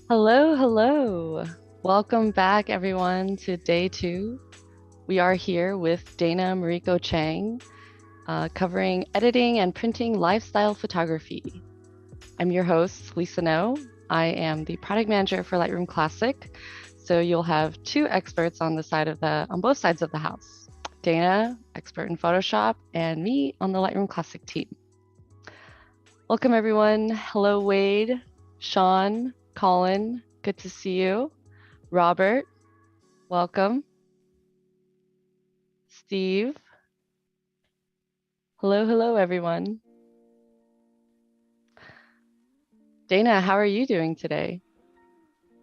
Hello, hello. Welcome back, everyone, to day two. We are here with Dana Mariko Chang, covering editing and printing lifestyle photography. I'm your host, Lisa No. I am the product manager for Lightroom Classic. So you'll have two experts on both sides of the house. Dana, expert in Photoshop, and me on the Lightroom Classic team. Welcome, everyone. Hello, Wade, Sean, Colin. Good to see you. Robert, welcome. Steve. Hello, hello, everyone. Dana, how are you doing today?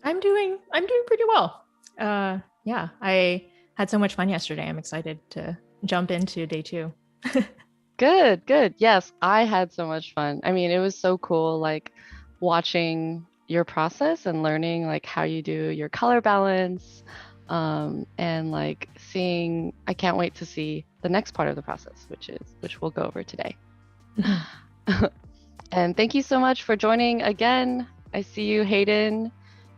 I'm doing pretty well. Yeah, I had so much fun yesterday. I'm excited to jump into day two. Good, good. Yes, I had so much fun. I mean, it was so cool, like watching your process and learning like how you do your color balance, and like seeing, I can't wait to see the next part of the process, which we'll go over today. And thank you so much for joining again. I see you, Hayden,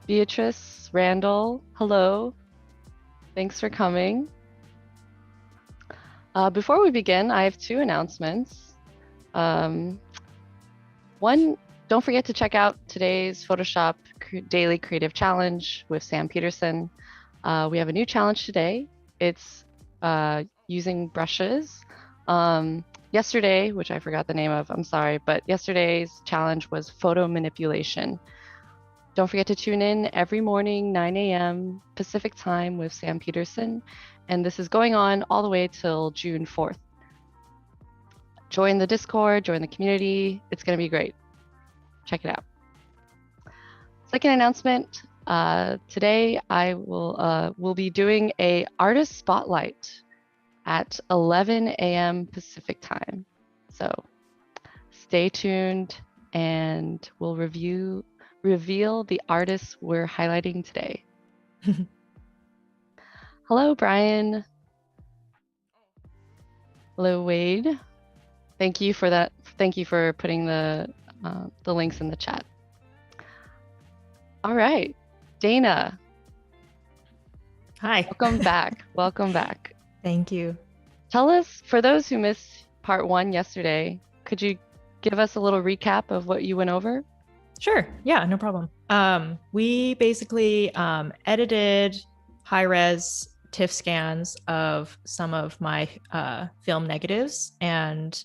Beatrice, Randall. Hello. Thanks for coming. Before we begin, I have two announcements. One, don't forget to check out today's Photoshop Daily Creative Challenge with Sam Peterson. We have a new challenge today. It's using brushes. Yesterday, which I forgot the name of, I'm sorry, but yesterday's challenge was photo manipulation. Don't forget to tune in every morning, 9 a.m. Pacific time with Sam Peterson. And this is going on all the way till June 4th. Join the Discord, join the community. It's going to be great. Check it out. Second announcement, today I will be doing a artist spotlight at 11 a.m. Pacific time. So stay tuned and we'll reveal the artists we're highlighting today. Hello, Brian. Hello, Wade. Thank you for that. Thank you for putting the links in the chat. All right, Dana. Hi. Welcome back. Welcome back. Thank you. Tell us, for those who missed part one yesterday, could you give us a little recap of what you went over? Sure. Yeah, no problem. We basically edited high-res TIFF scans of some of my film negatives and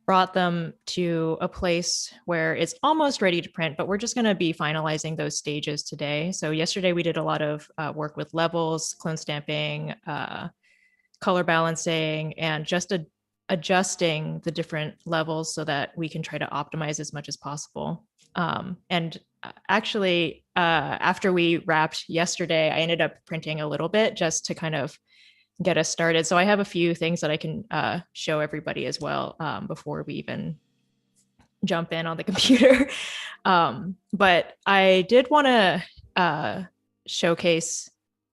brought them to a place where it's almost ready to print, but we're just going to be finalizing those stages today. So yesterday we did a lot of work with levels, clone stamping, color balancing, and just adjusting the different levels so that we can try to optimize as much as possible. And actually, after we wrapped yesterday, I ended up printing a little bit just to kind of get us started. So I have a few things that I can show everybody as well before we even jump in on the computer. But I did want to showcase,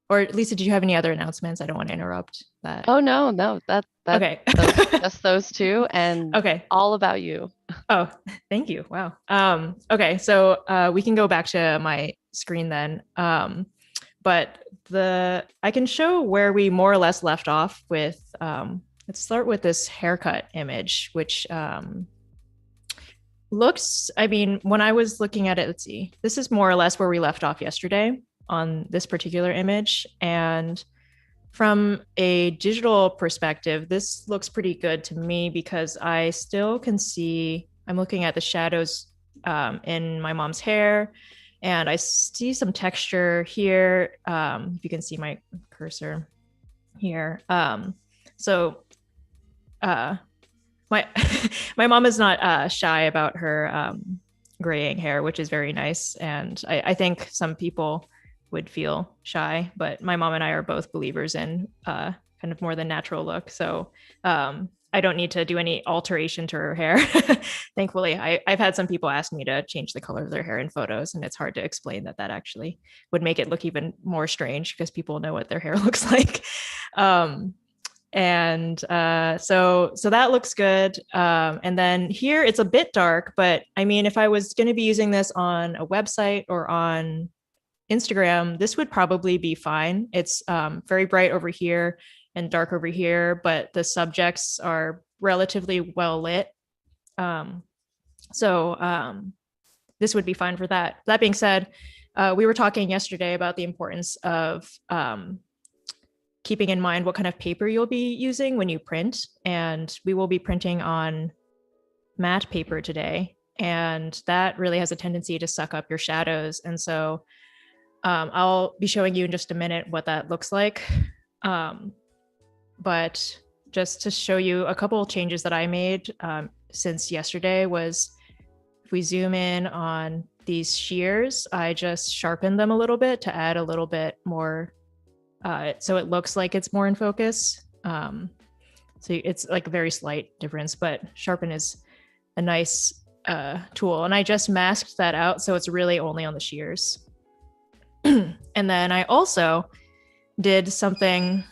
or Lisa, did you have any other announcements? I don't want to interrupt that. Oh, no, that okay. Just those two, and okay, all about you. Oh, thank you. Wow. Okay, so we can go back to my screen then. But I can show where we more or less left off with, let's start with this haircut image, which looks, I mean, when I was looking at it, let's see, this is more or less where we left off yesterday on this particular image. And from a digital perspective, this looks pretty good to me because I still can see, I'm looking at the shadows in my mom's hair, and I see some texture here. If you can see my cursor here. So my my mom is not shy about her graying hair, which is very nice. And I think some people would feel shy, but my mom and I are both believers in kind of more the natural look. So I don't need to do any alteration to her hair. Thankfully, I've had some people ask me to change the color of their hair in photos, and it's hard to explain that actually would make it look even more strange because people know what their hair looks like. And so that looks good. And then here it's a bit dark, but I mean, if I was going to be using this on a website or on Instagram, this would probably be fine. It's very bright over here and dark over here, but the subjects are relatively well lit. So this would be fine for that. That being said, we were talking yesterday about the importance of keeping in mind what kind of paper you'll be using when you print. And we will be printing on matte paper today. And that really has a tendency to suck up your shadows. And so I'll be showing you in just a minute what that looks like. But just to show you a couple of changes that I made since yesterday was, if we zoom in on these shears, I just sharpened them a little bit to add a little bit more, so it looks like it's more in focus. So it's like a very slight difference, but sharpen is a nice tool. And I just masked that out, so it's really only on the shears. And then I also did something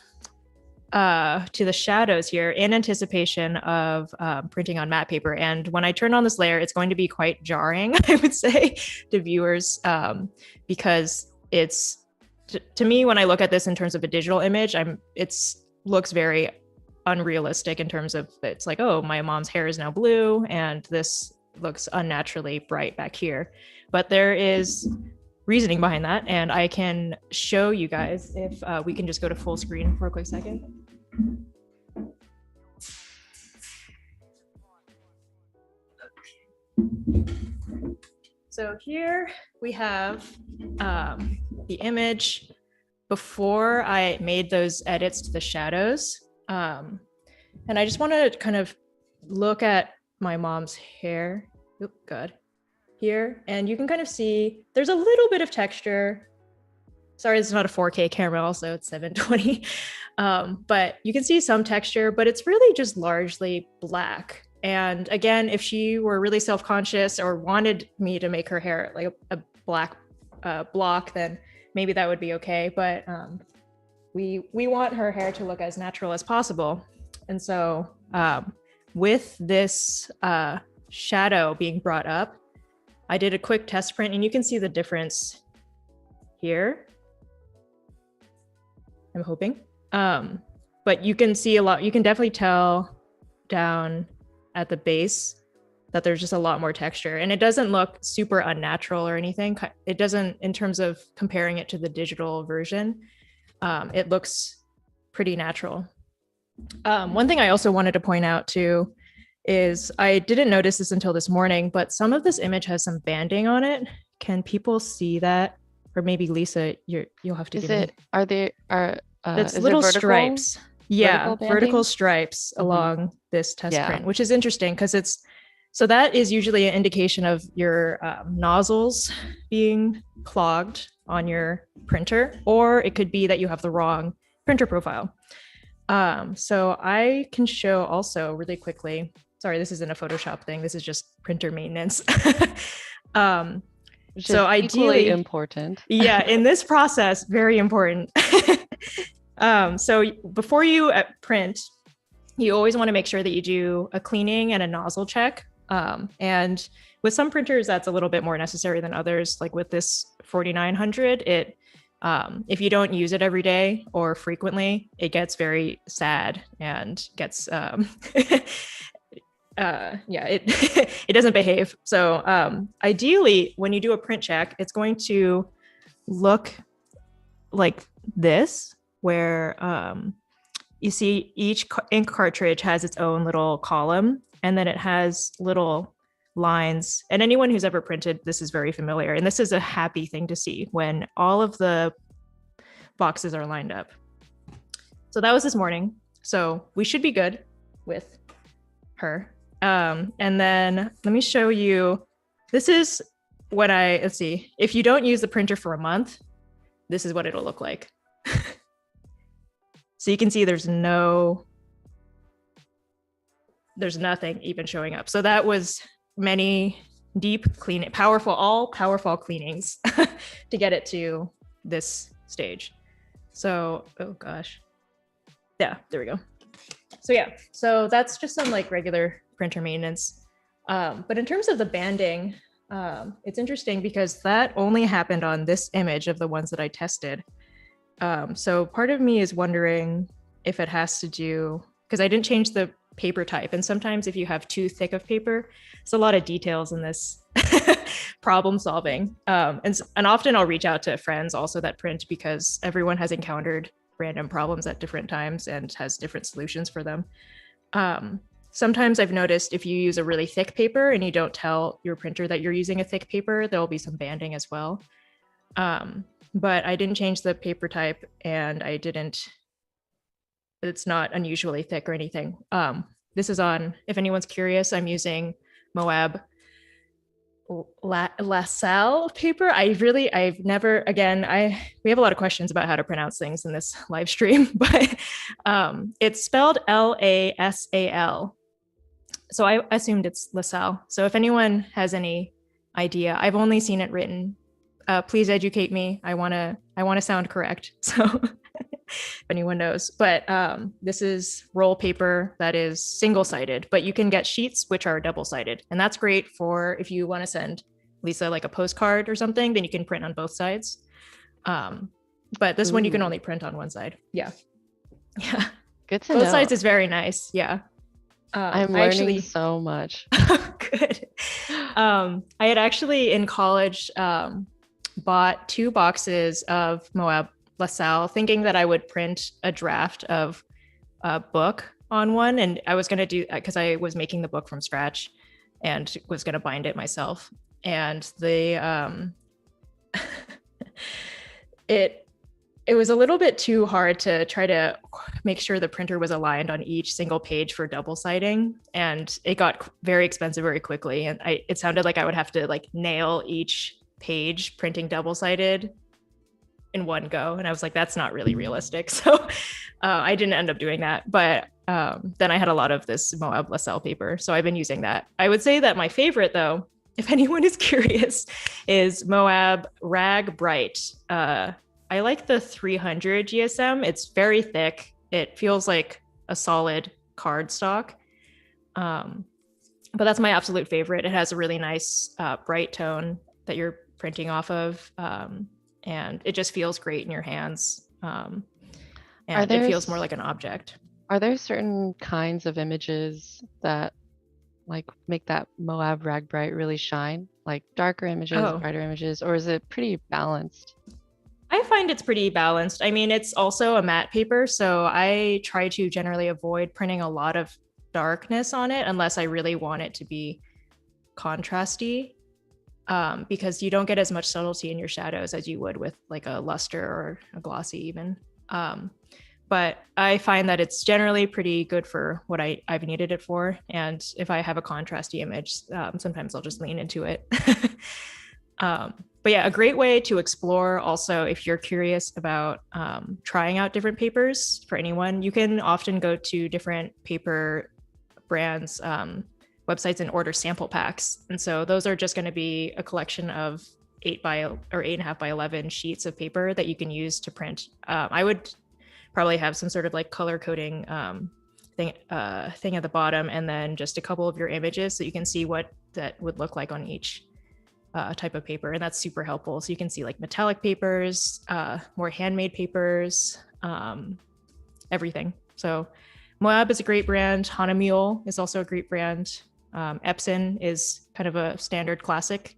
to the shadows here in anticipation of printing on matte paper. And when I turn on this layer, it's going to be quite jarring, I would say, to viewers, because it's, to me, when I look at this in terms of a digital image, it's looks very unrealistic in terms of, it's like, oh, my mom's hair is now blue and this looks unnaturally bright back here. But there is reasoning behind that, and I can show you guys if we can just go to full screen for a quick second. So here we have the image before I made those edits to the shadows. And I just want to kind of look at my mom's hair. Oop, God. Here, and you can kind of see there's a little bit of texture. Sorry, it's not a 4K camera, also it's 720. But you can see some texture, but it's really just largely black. And again, if she were really self-conscious or wanted me to make her hair like a black block, then maybe that would be okay. But we want her hair to look as natural as possible. And so with this shadow being brought up, I did a quick test print, and you can see the difference here. I'm hoping. But you can see a lot, you can definitely tell down at the base that there's just a lot more texture, and it doesn't look super unnatural or anything. It doesn't, in terms of comparing it to the digital version, it looks pretty natural. One thing I also wanted to point out too is, I didn't notice this until this morning, but some of this image has some banding on it. Can people see that? Or maybe Lisa, you'll have to. It's little stripes. Yeah, vertical stripes along this test print, which is interesting because so that is usually an indication of your nozzles being clogged on your printer, or it could be that you have the wrong printer profile. So I can show also really quickly. Sorry, this isn't a Photoshop thing. This is just printer maintenance. So ideally important. Yeah, in this process, very important. So before you print, you always want to make sure that you do a cleaning and a nozzle check. And with some printers, that's a little bit more necessary than others. Like with this 4900, if you don't use it every day or frequently, it gets very sad and gets it doesn't behave. So ideally, when you do a print check, it's going to look like this, where you see each ink cartridge has its own little column, and then it has little lines. And anyone who's ever printed, this is very familiar. And this is a happy thing to see when all of the boxes are lined up. So that was this morning. So we should be good with her. And then let me show you, this is what let's see, if you don't use the printer for a month, this is what it'll look like. So you can see there's nothing even showing up. So that was many deep powerful cleanings to get it to this stage. So, oh gosh. Yeah, there we go. So yeah, so that's just some like regular printer maintenance. But in terms of the banding, it's interesting because that only happened on this image of the ones that I tested. So part of me is wondering if it has to do, because I didn't change the paper type. And sometimes if you have too thick of paper, it's a lot of details in this problem solving. And often I'll reach out to friends also that print, because everyone has encountered random problems at different times and has different solutions for them. Sometimes I've noticed if you use a really thick paper and you don't tell your printer that you're using a thick paper, there'll be some banding as well. But I didn't change the paper type, and it's not unusually thick or anything. This is on, if anyone's curious, I'm using Moab Lasal paper. I've never, we have a lot of questions about how to pronounce things in this live stream, but it's spelled Lasal. So I assumed it's LaSalle. So if anyone has any idea, I've only seen it written. Please educate me. I want to sound correct. So if anyone knows, but this is roll paper that is single-sided, but you can get sheets which are double-sided, and that's great for if you want to send Lisa like a postcard or something, then you can print on both sides. But this one you can only print on one side. Yeah. Good to know. Both sides is very nice. Yeah. I'm learning so much. Good. I had actually in college bought 2 boxes of Moab Lasal, thinking that I would print a draft of a book on one. And I was going to do that because I was making the book from scratch and was going to bind it myself. And it was a little bit too hard to try to make sure the printer was aligned on each single page for double siding. And it got very expensive very quickly. And it sounded like I would have to like nail each page printing double sided in one go. And I was like, that's not really realistic. So I didn't end up doing that. But then I had a lot of this Moab Lasal paper. So I've been using that. I would say that my favorite though, if anyone is curious, is Moab Rag Bright. I like the 300 GSM. It's very thick. It feels like a solid cardstock. But that's my absolute favorite. It has a really nice bright tone that you're printing off of. And it just feels great in your hands. And it feels more like an object. Are there certain kinds of images that like make that Moab Rag Bright really shine? Like darker images, brighter images, or is it pretty balanced? I find it's pretty balanced. I mean, it's also a matte paper, so I try to generally avoid printing a lot of darkness on it unless I really want it to be contrasty, because you don't get as much subtlety in your shadows as you would with like a luster or a glossy even. But I find that it's generally pretty good for what I've needed it for. And if I have a contrasty image, sometimes I'll just lean into it. But yeah, a great way to explore also if you're curious about trying out different papers for anyone, you can often go to different paper brands websites and order sample packs. And so those are just going to be a collection of 8.5 by 11 sheets of paper that you can use to print. I would probably have some sort of like color coding thing at the bottom, and then just a couple of your images so you can see what that would look like on each type of paper. And that's super helpful. So you can see like metallic papers, more handmade papers, everything. So Moab is a great brand. Hanamule is also a great brand. Epson is kind of a standard classic.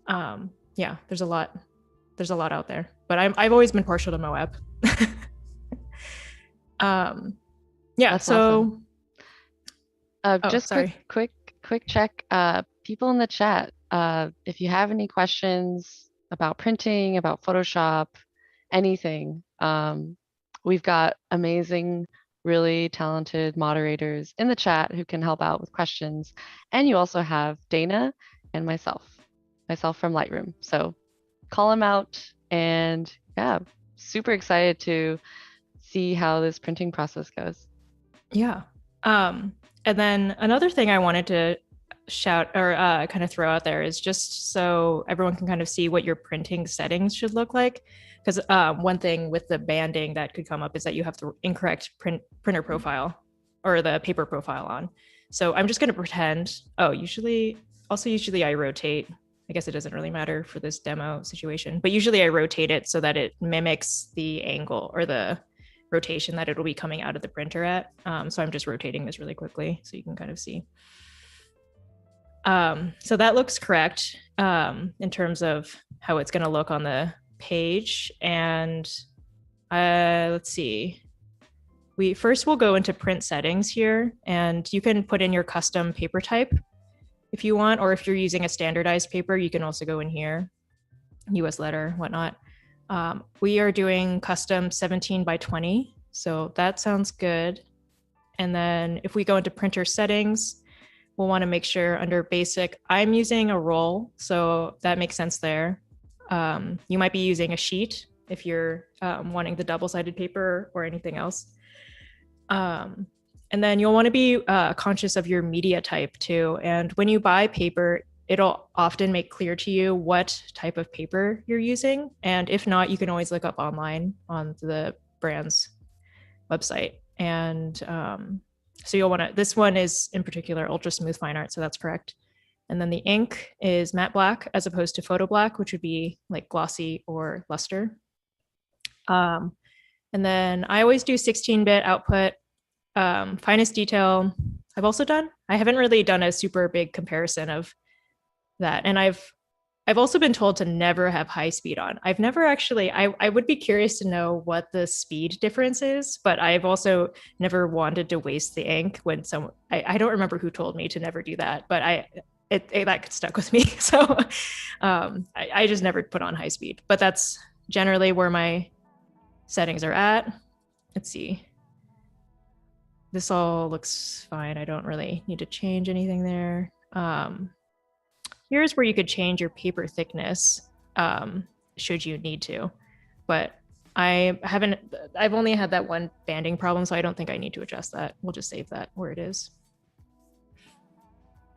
Yeah, there's a lot out there, but I've always been partial to Moab. Yeah. That's so awesome. Just quick check. People in the chat, if you have any questions about printing, about Photoshop, anything, we've got amazing, really talented moderators in the chat who can help out with questions. And you also have Dana and myself from Lightroom. So call them out, and yeah, super excited to see how this printing process goes. Yeah. And then another thing I wanted to shout or kind of throw out there is just so everyone can kind of see what your printing settings should look like. Because one thing with the banding that could come up is that you have the incorrect printer profile or the paper profile on. So I'm just going to pretend, usually I rotate. I guess it doesn't really matter for this demo situation, but usually I rotate it so that it mimics the angle or the rotation that it'll be coming out of the printer at. So I'm just rotating this really quickly so you can kind of see. So that looks correct in terms of how it's going to look on the page. And let's see. We'll go into print settings here, and you can put in your custom paper type if you want, or if you're using a standardized paper, you can also go in here, US letter, whatnot. We are doing custom 17 by 20, so that sounds good. And then if we go into printer settings, we'll want to make sure under basic, I'm using a roll, so that makes sense there. You might be using a sheet if you're wanting the double-sided paper or anything else. And then you'll want to be conscious of your media type too. And when you buy paper, it'll often make clear to you what type of paper you're using. And if not, you can always look up online on the brand's website. And so you'll want to, this one is in particular ultra smooth fine art, so that's correct. And then the ink is matte black as opposed to photo black, which would be like glossy or luster. And then I always do 16-bit output. Finest detail I've also done. I haven't really done a super big comparison of that. And I've also been told to never have high speed on. I've never actually, I would be curious to know what the speed difference is, but I've also never wanted to waste the ink when I don't remember who told me to never do that, but that stuck with me. So I just never put on high speed, but that's generally where my settings are at. Let's see. This all looks fine. I don't really need to change anything there. Here's where you could change your paper thickness should you need to, but I've only had that one banding problem, so I don't think I need to adjust that. We'll just save that where it is.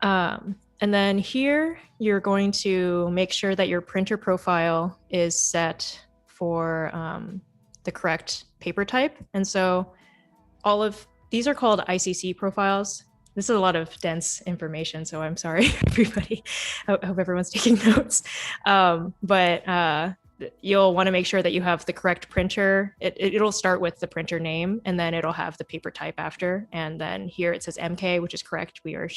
And then here, you're going to make sure that your printer profile is set for the correct paper type. And so all of these are called ICC profiles. This is a lot of dense information, so I'm sorry, everybody. I hope everyone's taking notes. But you'll want to make sure that you have the correct printer. It'll start with the printer name, and then it'll have the paper type after. And then here it says MK, which is correct. We are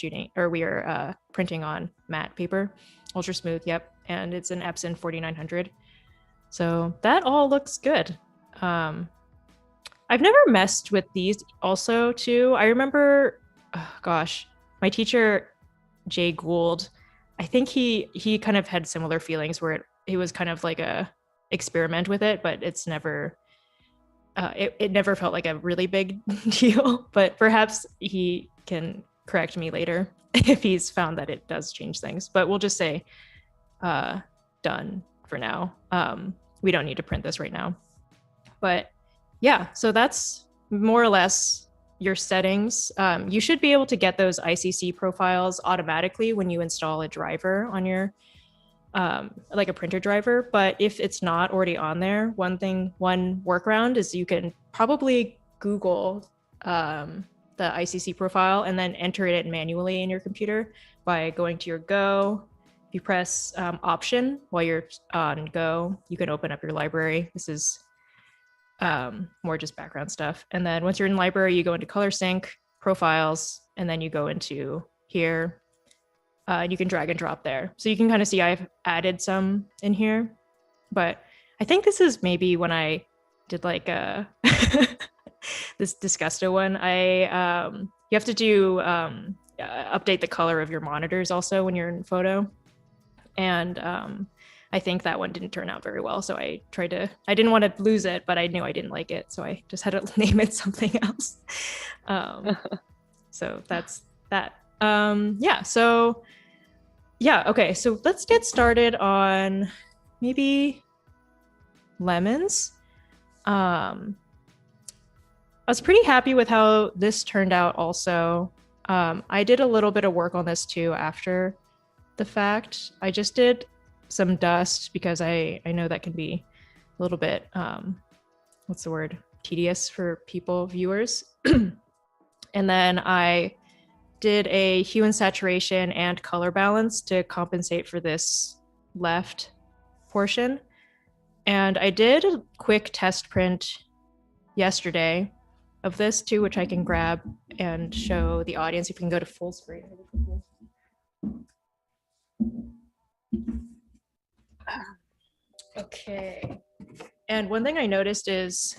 printing on matte paper, ultra smooth. Yep, and it's an Epson 4900. So that all looks good. I've never messed with these also too. I remember, my teacher, Jay Gould, I think he kind of had similar feelings where it was kind of like a experiment with it, but it's never, it never felt like a really big deal, but perhaps he can correct me later if he's found that it does change things, but we'll just say done for now. We don't need to print this right now, but yeah, so that's more or less your settings. You should be able to get those ICC profiles automatically when you install a driver on your, like a printer driver. But if it's not already on there, one workaround is you can probably Google the ICC profile and then enter it manually in your computer by going to your Go. If you press Option while you're on Go, you can open up your library. This is more just background stuff. And then once you're in library, you go into color sync, profiles, and then you go into here, and you can drag and drop there. So you can kind of see I've added some in here, but I think this is maybe when I did like this Disgusto one. You have to do update the color of your monitors also when you're in photo. And I think that one didn't turn out very well. So I didn't want to lose it, but I knew I didn't like it. So I just had to name it something else. So that's that. Okay. So let's get started on maybe lemons. I was pretty happy with how this turned out also. I did a little bit of work on this too after the fact. I just did some dust because I know that can be a little bit tedious for viewers. And then I did a hue and saturation and color balance to compensate for this left portion. And I did a quick test print yesterday of this too, which I can grab and show the audience. If you can go to full screen. Okay. And one thing I noticed is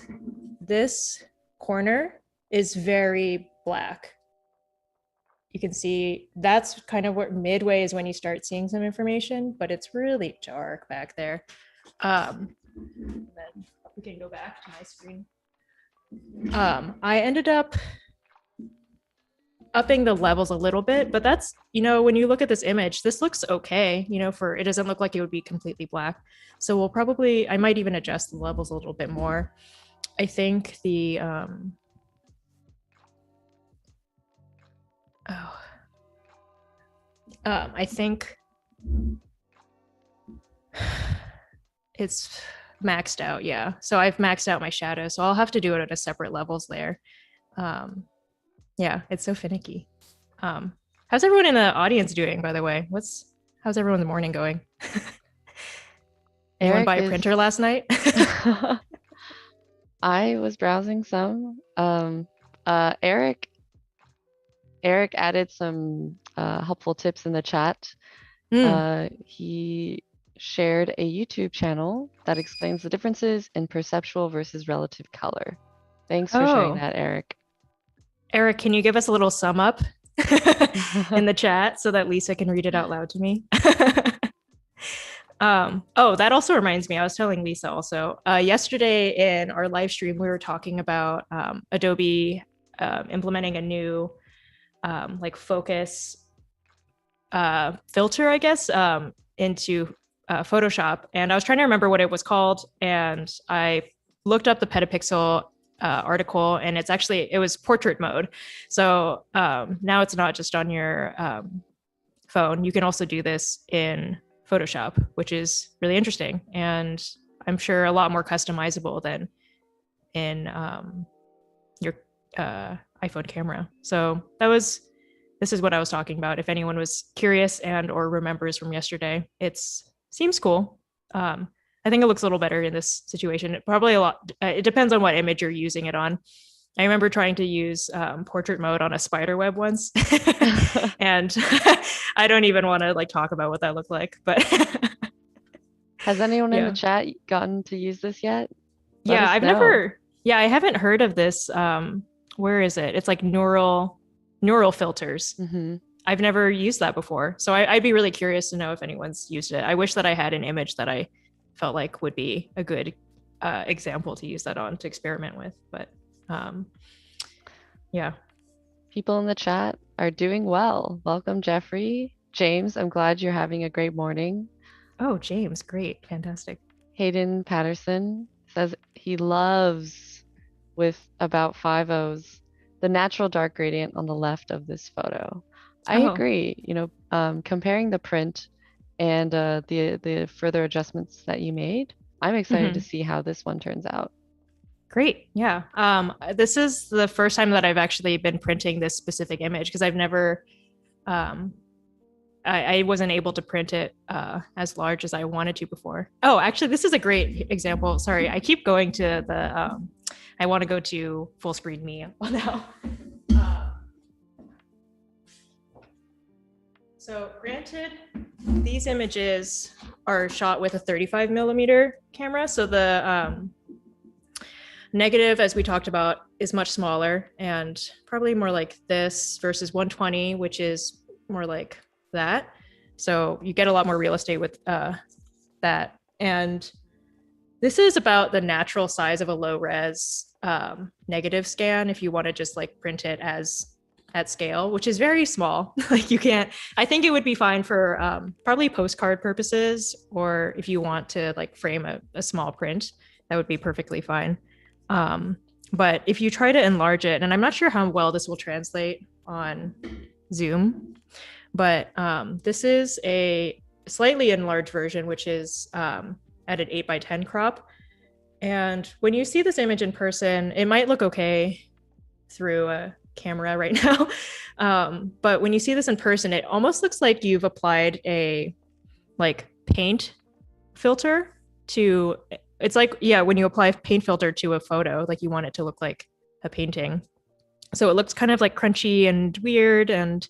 this corner is very black. You can see that's kind of what midway is when you start seeing some information, but it's really dark back there. Then we can go back to my screen. I ended up upping the levels a little bit, but that's, when you look at this image, this looks okay, for, it doesn't look like it would be completely black. So I might even adjust the levels a little bit more. I think I think it's maxed out. Yeah. So I've maxed out my shadow. So I'll have to do it at a separate levels layer. Yeah, it's so finicky. How's everyone in the audience doing, by the way? How's everyone's morning going? Anyone buy a printer last night? I was browsing some. Eric added some helpful tips in the chat. He shared a YouTube channel that explains the differences in perceptual versus relative color. Thanks for sharing that, Eric. Eric, can you give us a little sum up in the chat so that Lisa can read it out loud to me? That also reminds me, I was telling Lisa also, yesterday in our live stream, we were talking about Adobe implementing a new focus filter, I guess, into Photoshop. And I was trying to remember what it was called. And I looked up the Petapixel article, and it was portrait mode. So now it's not just on your phone. You can also do this in Photoshop, which is really interesting. And I'm sure a lot more customizable than in your iPhone camera. So this is what I was talking about. If anyone was curious and or remembers from yesterday, seems cool. I think it looks a little better in this situation. It depends on what image you're using it on. I remember trying to use portrait mode on a spider web once, and I don't even want to talk about what that looked like. But has anyone in the chat gotten to use this yet? I haven't heard of this. Where is it? It's like neural filters. Mm-hmm. I've never used that before. So I'd be really curious to know if anyone's used it. I wish that I had an image that I felt like would be a good example to use that on to experiment with. But yeah. People in the chat are doing well. Welcome, Jeffrey. James, I'm glad you're having a great morning. Oh, James, great. Fantastic. Hayden Patterson says he loves, with about 5 O's, the natural dark gradient on the left of this photo. I agree. Comparing the print and the further adjustments that you made, I'm excited to see how this one turns out. Great. Yeah. This is the first time that I've actually been printing this specific image, because I've never, I wasn't able to print it as large as I wanted to before. Oh, actually, this is a great example. Sorry, I keep going to I want to go to full screen me now. So granted, these images are shot with a 35 millimeter camera. So the negative, as we talked about, is much smaller and probably more like this versus 120, which is more like that. So you get a lot more real estate with that. And this is about the natural size of a low res negative scan if you want to just print it at scale, which is very small. You can't, I think it would be fine for probably postcard purposes, or if you want to frame a small print, that would be perfectly fine. But if you try to enlarge it, and I'm not sure how well this will translate on Zoom, but this is a slightly enlarged version, which is at an 8:10 crop. And when you see this image in person, it might look okay through a camera right now. But when you see this in person, it almost looks like you've applied a like paint filter to, it's like, yeah, when you apply a paint filter to a photo, like you want it to look like a painting. So it looks kind of like crunchy and weird, and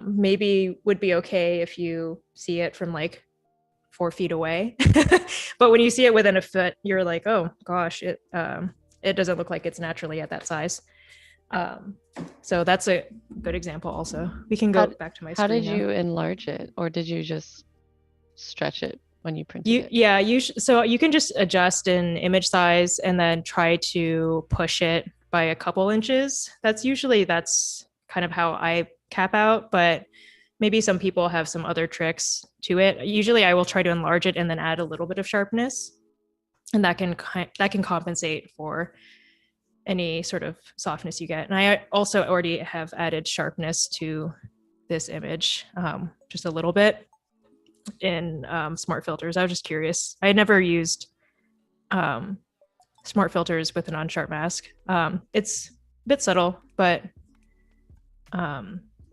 maybe would be okay if you see it from like 4 feet away. But when you see it within a foot, you're like, oh gosh, it doesn't look like it's naturally at that size. So that's a good example also. We can go back to my How screen did now. you enlarge it, or did you just stretch it when you printed it? Yeah, so you can just adjust in image size and then try to push it by a couple inches. That's kind of how I cap out, but maybe some people have some other tricks to it. Usually I will try to enlarge it and then add a little bit of sharpness, and that can compensate for any sort of softness you get. And I also already have added sharpness to this image, just a little bit in smart filters. I was just curious. I had never used smart filters with an unsharp mask. It's a bit subtle, but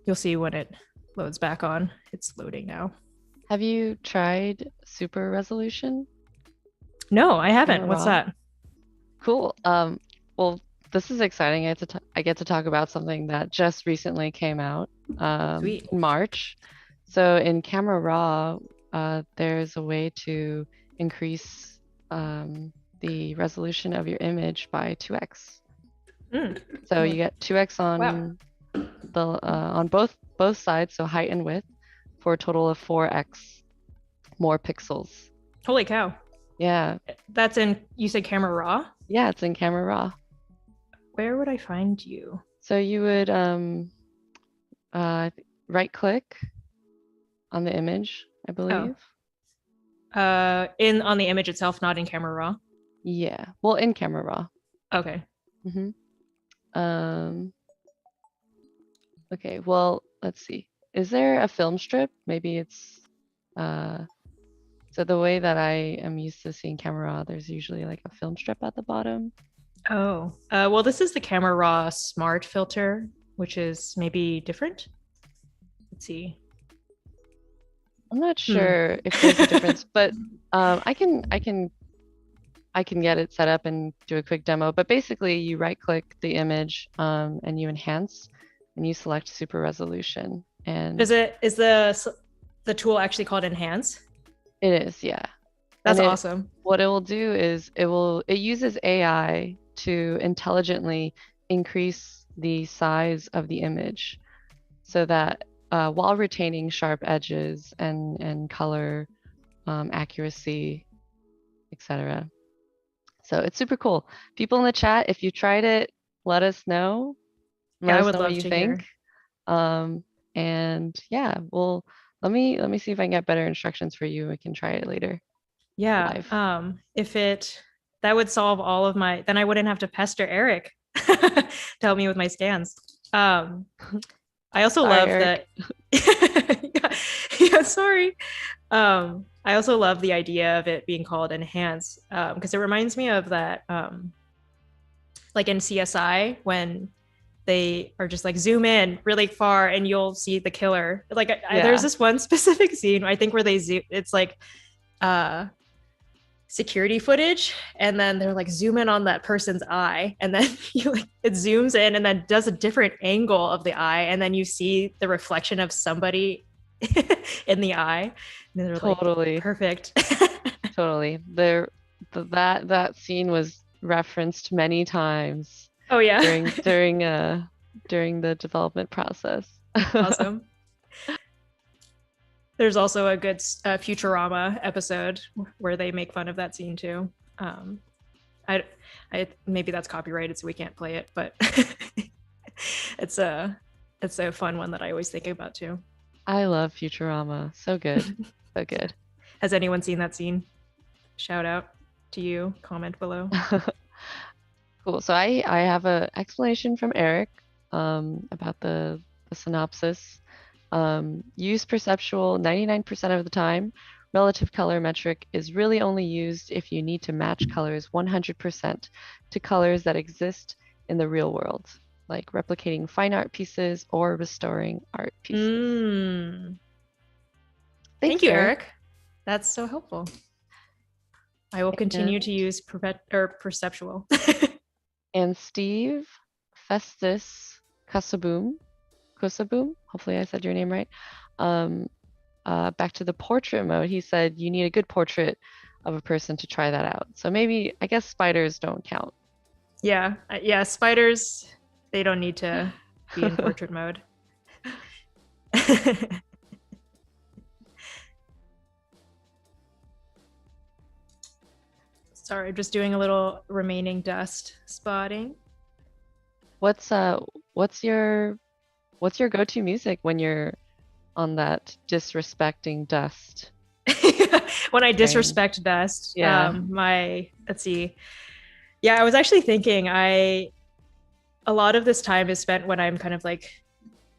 you'll see when it loads back on. It's loading now. Have you tried super resolution? No, I haven't. What's that? Cool. Well, this is exciting. I get to talk about something that just recently came out in March. So in Camera Raw, there's a way to increase the resolution of your image by 2x. So you get 2x on on both sides, so height and width, for a total of 4x more pixels. Holy cow. Yeah. That's in, you said Camera Raw? Yeah, it's in Camera Raw. Where would I find you? So you would right click on the image, I believe. On the image itself, not in Camera Raw? Yeah. Well, in Camera Raw. Okay. Okay, well, let's see. Is there a film strip? Maybe it's so the way that I am used to seeing Camera Raw, there's usually like a film strip at the bottom. Oh, well, this is the Camera Raw Smart filter, which is maybe different. Let's see. I'm not sure if there's a difference, but I can get it set up and do a quick demo. But basically, you right-click the image and you enhance, and you select super resolution. And is the tool actually called Enhance? It is, yeah. That's awesome. What it will do is it uses AI to intelligently increase the size of the image so that while retaining sharp edges and color accuracy, etc. So it's super cool. People in the chat, if you tried it, let us know. I would love to hear. And yeah, well, let me see if I can get better instructions for you. I can try it later. Yeah. Live. If that would solve all of my, then I wouldn't have to pester Eric to help me with my scans. I also love that. Yeah, sorry. I also love the idea of it being called Enhance, because it reminds me of that, like in CSI when they are just like zoom in really far and you'll see the killer. Like there's this one specific scene I think where they zoom. It's like security footage, and then they're like zoom in on that person's eye, and then it zooms in and then does a different angle of the eye, and then you see the reflection of somebody in the eye. And they're totally like, perfect. Totally. That scene was referenced many times. Oh yeah. during the development process. Awesome. There's also a good Futurama episode where they make fun of that scene too. I maybe that's copyrighted, so we can't play it, but it's a fun one that I always think about too. I love Futurama. So good. So good. Has anyone seen that scene? Shout out to you. Comment below. Cool. So I have an explanation from Eric about the synopsis. Use perceptual 99% of the time. Relative color metric is really only used if you need to match colors 100% to colors that exist in the real world. like replicating fine art pieces or restoring art pieces. Thanks, Thank you, Eric. Eric. That's so helpful. I will continue to use perceptual. And Steve Festus Kasaboom, hopefully I said your name right. Back to the portrait mode, he said you need a good portrait of a person to try that out. So maybe, I guess spiders don't count. Yeah, spiders, they don't need to be in portrait mode. Sorry, I'm just doing a little remaining dust spotting. What's your go-to music when you're on that disrespecting dust? When I disrespect dust, yeah. Let's see. Yeah, I was actually thinking a lot of this time is spent when I'm kind of like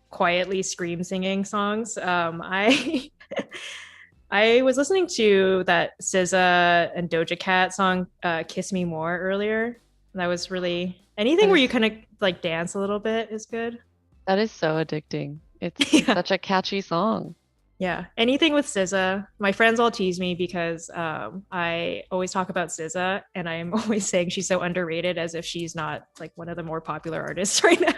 quietly scream singing songs. I was listening to that SZA and Doja Cat song, Kiss Me More, earlier. That was really, anything where you kind of like dance a little bit is good. That is so addicting. It's such a catchy song. Yeah, anything with SZA. My friends all tease me because I always talk about SZA, and I'm always saying she's so underrated, as if she's not like one of the more popular artists right now.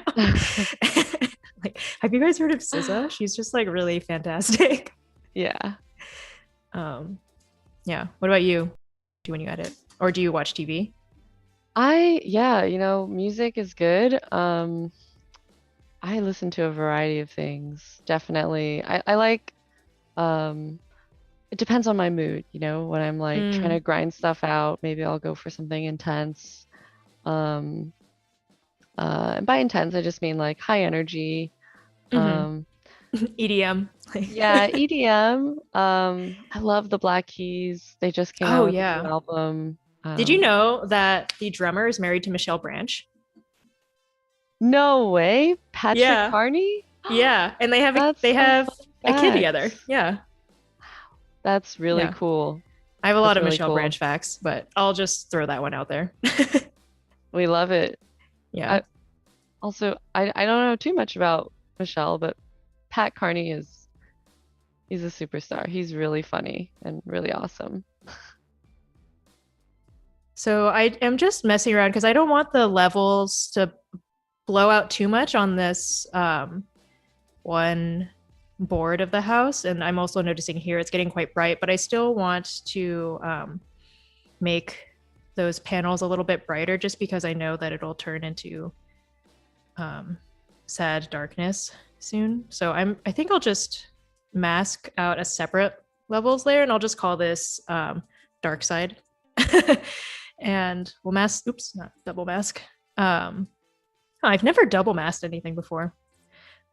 Like, have you guys heard of SZA? She's just like really fantastic. Yeah. Yeah. What about you? Do when you edit, or do you watch TV? Music is good. I listen to a variety of things. Definitely. I like it depends on my mood, when I'm like trying to grind stuff out, maybe I'll go for something intense. And by intense, I just mean like high energy. EDM. Yeah, EDM. I love the Black Keys. They just came out with a new album. Did you know that the drummer is married to Michelle Branch? No way. Patrick Carney? Yeah, and they have a kid together. Yeah. That's really cool. I have a lot of Michelle Branch facts, but I'll just throw that one out there. We love it. Yeah. I don't know too much about Michelle, but Pat Carney he's a superstar. He's really funny and really awesome. So I am just messing around because I don't want the levels to blow out too much on this one board of the house. And I'm also noticing here it's getting quite bright, but I still want to make those panels a little bit brighter, just because I know that it'll turn into sad darkness soon. So I think I'll just mask out a separate levels layer, and I'll just call this dark side. And we'll mask, not double mask. I've never double masked anything before.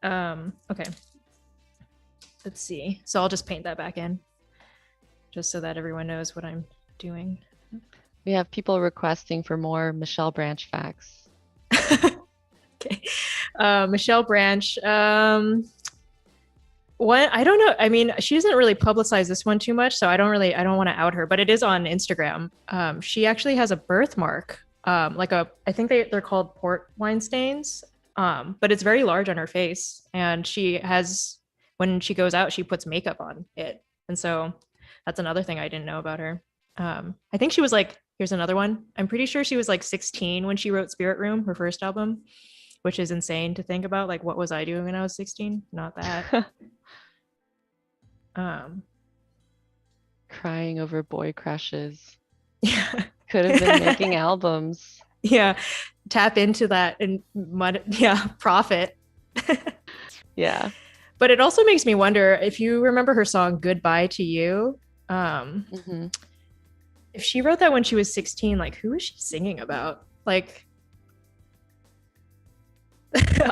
Okay. Let's see. So I'll just paint that back in, just so that everyone knows what I'm doing. We have people requesting for more Michelle Branch facts. Okay. Michelle Branch. What, I don't know. I mean, she doesn't really publicize this one too much, so I don't want to out her, but it is on Instagram. She actually has a birthmark, I think they're called port wine stains, but it's very large on her face, and when she goes out, she puts makeup on it. And so that's another thing I didn't know about her. I think she was like, here's another one. I'm pretty sure she was like 16 when she wrote Spirit Room, her first album, which is insane to think about. Like, what was I doing when I was 16? Not that. Crying over boy crushes. Yeah. Could have been making albums. Yeah. Tap into that and profit. Yeah. But it also makes me wonder, if you remember her song Goodbye to You, if she wrote that when she was 16, like, who is she singing about? Like,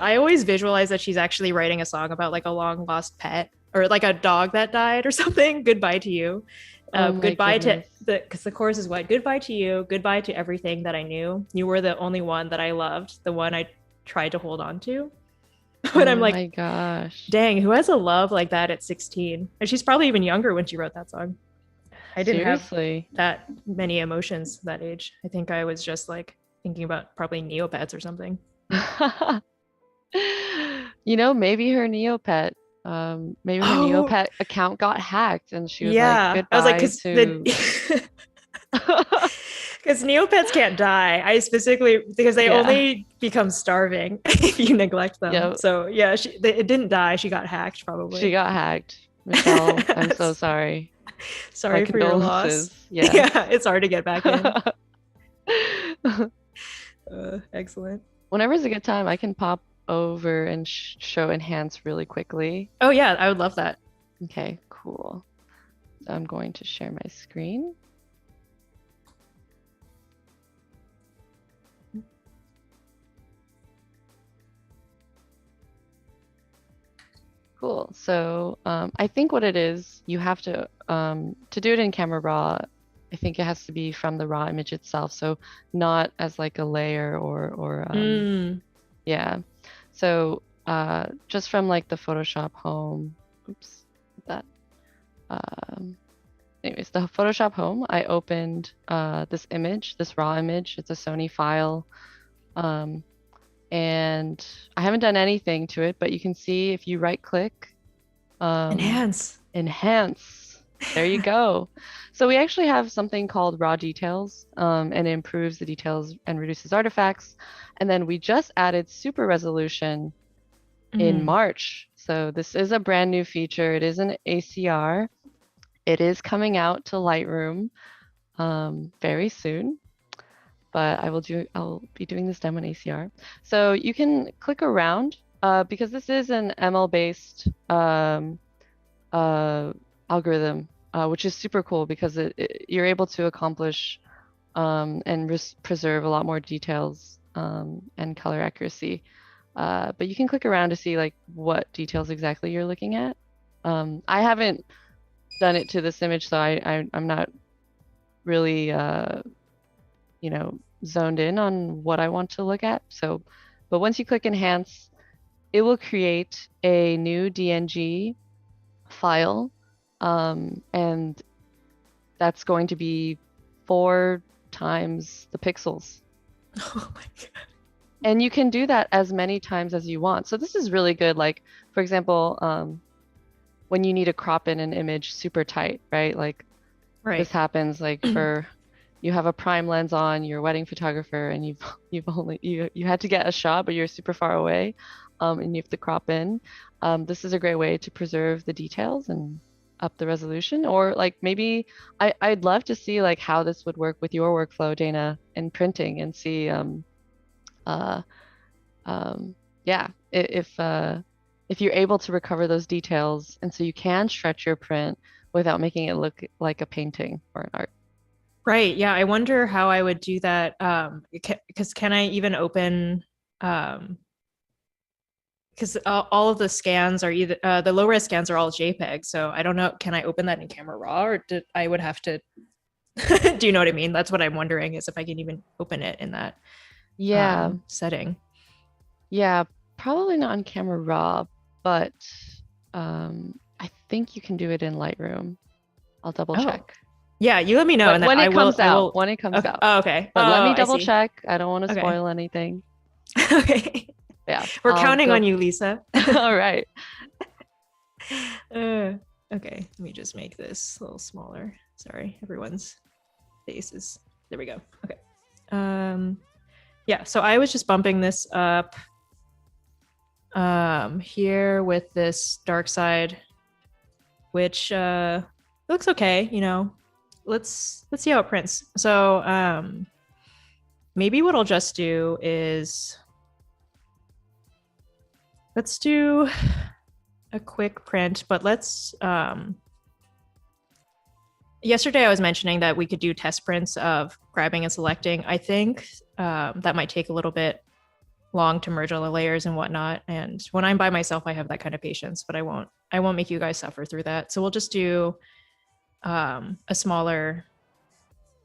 I always visualize that she's actually writing a song about like a long lost pet, or like a dog that died or something. Goodbye to you. Goodbye to because the chorus is what? Goodbye to you. Goodbye to everything that I knew. You were the only one that I loved, the one I tried to hold on to. But I'm like, my gosh, dang, who has a love like that at 16? And she's probably even younger when she wrote that song. I didn't have that many emotions that age. I think I was just like thinking about probably Neopets or something. Maybe her maybe her Oh, Neopet account got hacked and she was like, yeah. I was like, goodbye to because Neopets can't die. I specifically because they yeah. only become starving if you neglect them. Yeah. So yeah, it didn't die. She got hacked She probably. got hacked. Michelle, I'm so sorry. My Sorry for your loss. condolences. Yeah. Yeah, it's hard to get back in. Excellent. Whenever's a good time, I can pop over and show enhance really quickly. Oh yeah, I would love that. Okay, cool. So I'm going to share my screen. Cool. So I think what it is, you have to do it in Camera Raw, I think it has to be from the raw image itself. So not as like a layer or yeah. So just from like the Photoshop home, oops, that. Anyways, the Photoshop home, I opened this image, this raw image. It's a Sony file. Um, and I haven't done anything to it, but you can see if you right click, Enhance. enhance. There you go. So we actually have something called raw details, and it improves the details and reduces artifacts. And then we just added super resolution in March. So this is a brand new feature. It is an ACR. It is coming out to Lightroom very soon, but I'll be doing this demo in ACR. So you can click around because this is an ML-based algorithm, which is super cool because you're able to accomplish and preserve a lot more details and color accuracy. But you can click around to see like what details exactly you're looking at. I haven't done it to this image, so I'm not really zoned in on what I want to look at. So, but once you click enhance, it will create a new DNG file, and that's going to be 4 times the pixels. Oh my God. And you can do that as many times as you want. So this is really good. Like, for example, when you need to crop in an image super tight, right? Like this happens like for you have a prime lens on, you're a wedding photographer, and you had to get a shot, but you're super far away, and you have to crop in. This is a great way to preserve the details and up the resolution. Or like maybe I'd love to see like how this would work with your workflow, Dana, in printing and see yeah, if you're able to recover those details, and so you can stretch your print without making it look like a painting or an art. Right. Yeah. I wonder how I would do that. Because can I even open, because all of the scans are either, the low res scans are all JPEG. So I don't know, can I open that in Camera Raw or I would have to, do you know what I mean? That's what I'm wondering is if I can even open it in that setting. Yeah, probably not on Camera Raw, but I think you can do it in Lightroom. I'll double check. Yeah, you let me know, and then when it comes out. I will... When it comes out. Oh, okay. But let me double check. I don't want to spoil anything. Okay. Yeah. We're counting on you, Lisa. All right. Okay. Let me just make this a little smaller. Sorry, everyone's faces. There we go. Okay. Yeah. So I was just bumping this up here with this dark side, which looks okay. Let's see how it prints. So maybe what I'll just do is let's do a quick print, but let's yesterday I was mentioning that we could do test prints of grabbing and selecting. I think that might take a little bit long to merge all the layers and whatnot. And when I'm by myself, I have that kind of patience, but I won't make you guys suffer through that. So we'll just do a smaller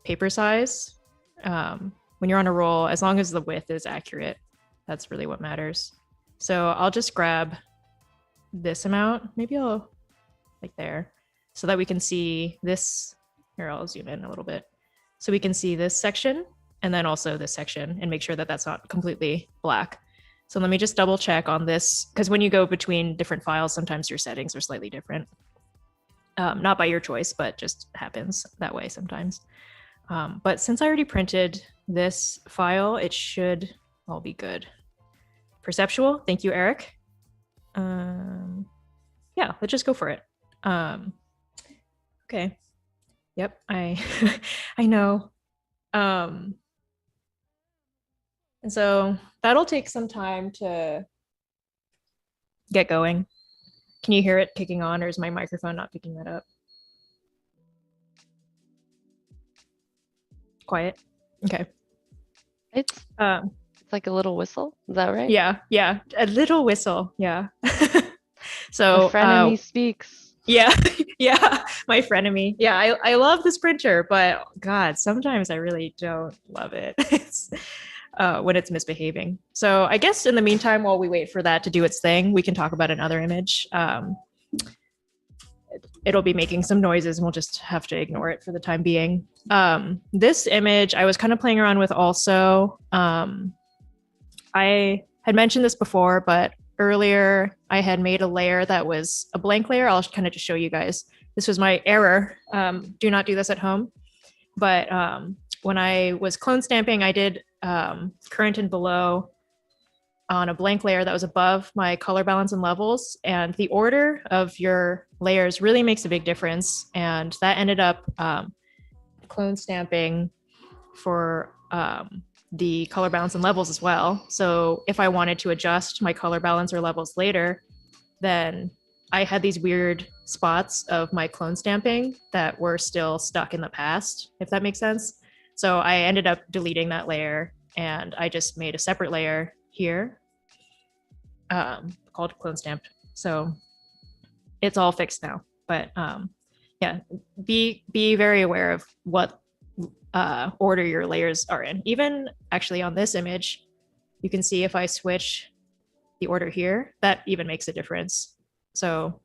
paper size. When you're on a roll, as long as the width is accurate, that's really what matters. So I'll just grab this amount. Maybe I'll like there so that we can see this. Here, I'll zoom in a little bit. So we can see this section and then also this section and make sure that that's not completely black. So let me just double check on this, because when you go between different files, sometimes your settings are slightly different. Not by your choice, but just happens that way sometimes. But since I already printed this file, it should all be good. Perceptual, thank you, Eric. Yeah, let's just go for it. Okay. Yep, I know. And so that'll take some time to get going. Can you hear it kicking on, or is my microphone not picking that up? Quiet. Okay. It's like a little whistle. Is that right? Yeah, a little whistle. Yeah. So the frenemy speaks. Yeah, yeah, my frenemy. Yeah, I love this printer, but God, sometimes I really don't love it. It's when it's misbehaving. So I guess in the meantime, while we wait for that to do its thing, we can talk about another image. It'll be making some noises and we'll just have to ignore it for the time being. This image I was kind of playing around with also. I had mentioned this before, but earlier I had made a layer that was a blank layer. I'll kind of just show you guys. This was my error. Do not do this at home. But when I was clone stamping, I did current and below on a blank layer that was above my color balance and levels. And the order of your layers really makes a big difference. And that ended up clone stamping for the color balance and levels as well. So if I wanted to adjust my color balance or levels later, then I had these weird spots of my clone stamping that were still stuck in the past, if that makes sense. So I ended up deleting that layer and I just made a separate layer here called clone stamped. So it's all fixed now. But yeah, be very aware of what order your layers are in. Even actually on this image, you can see if I switch the order here, that even makes a difference. So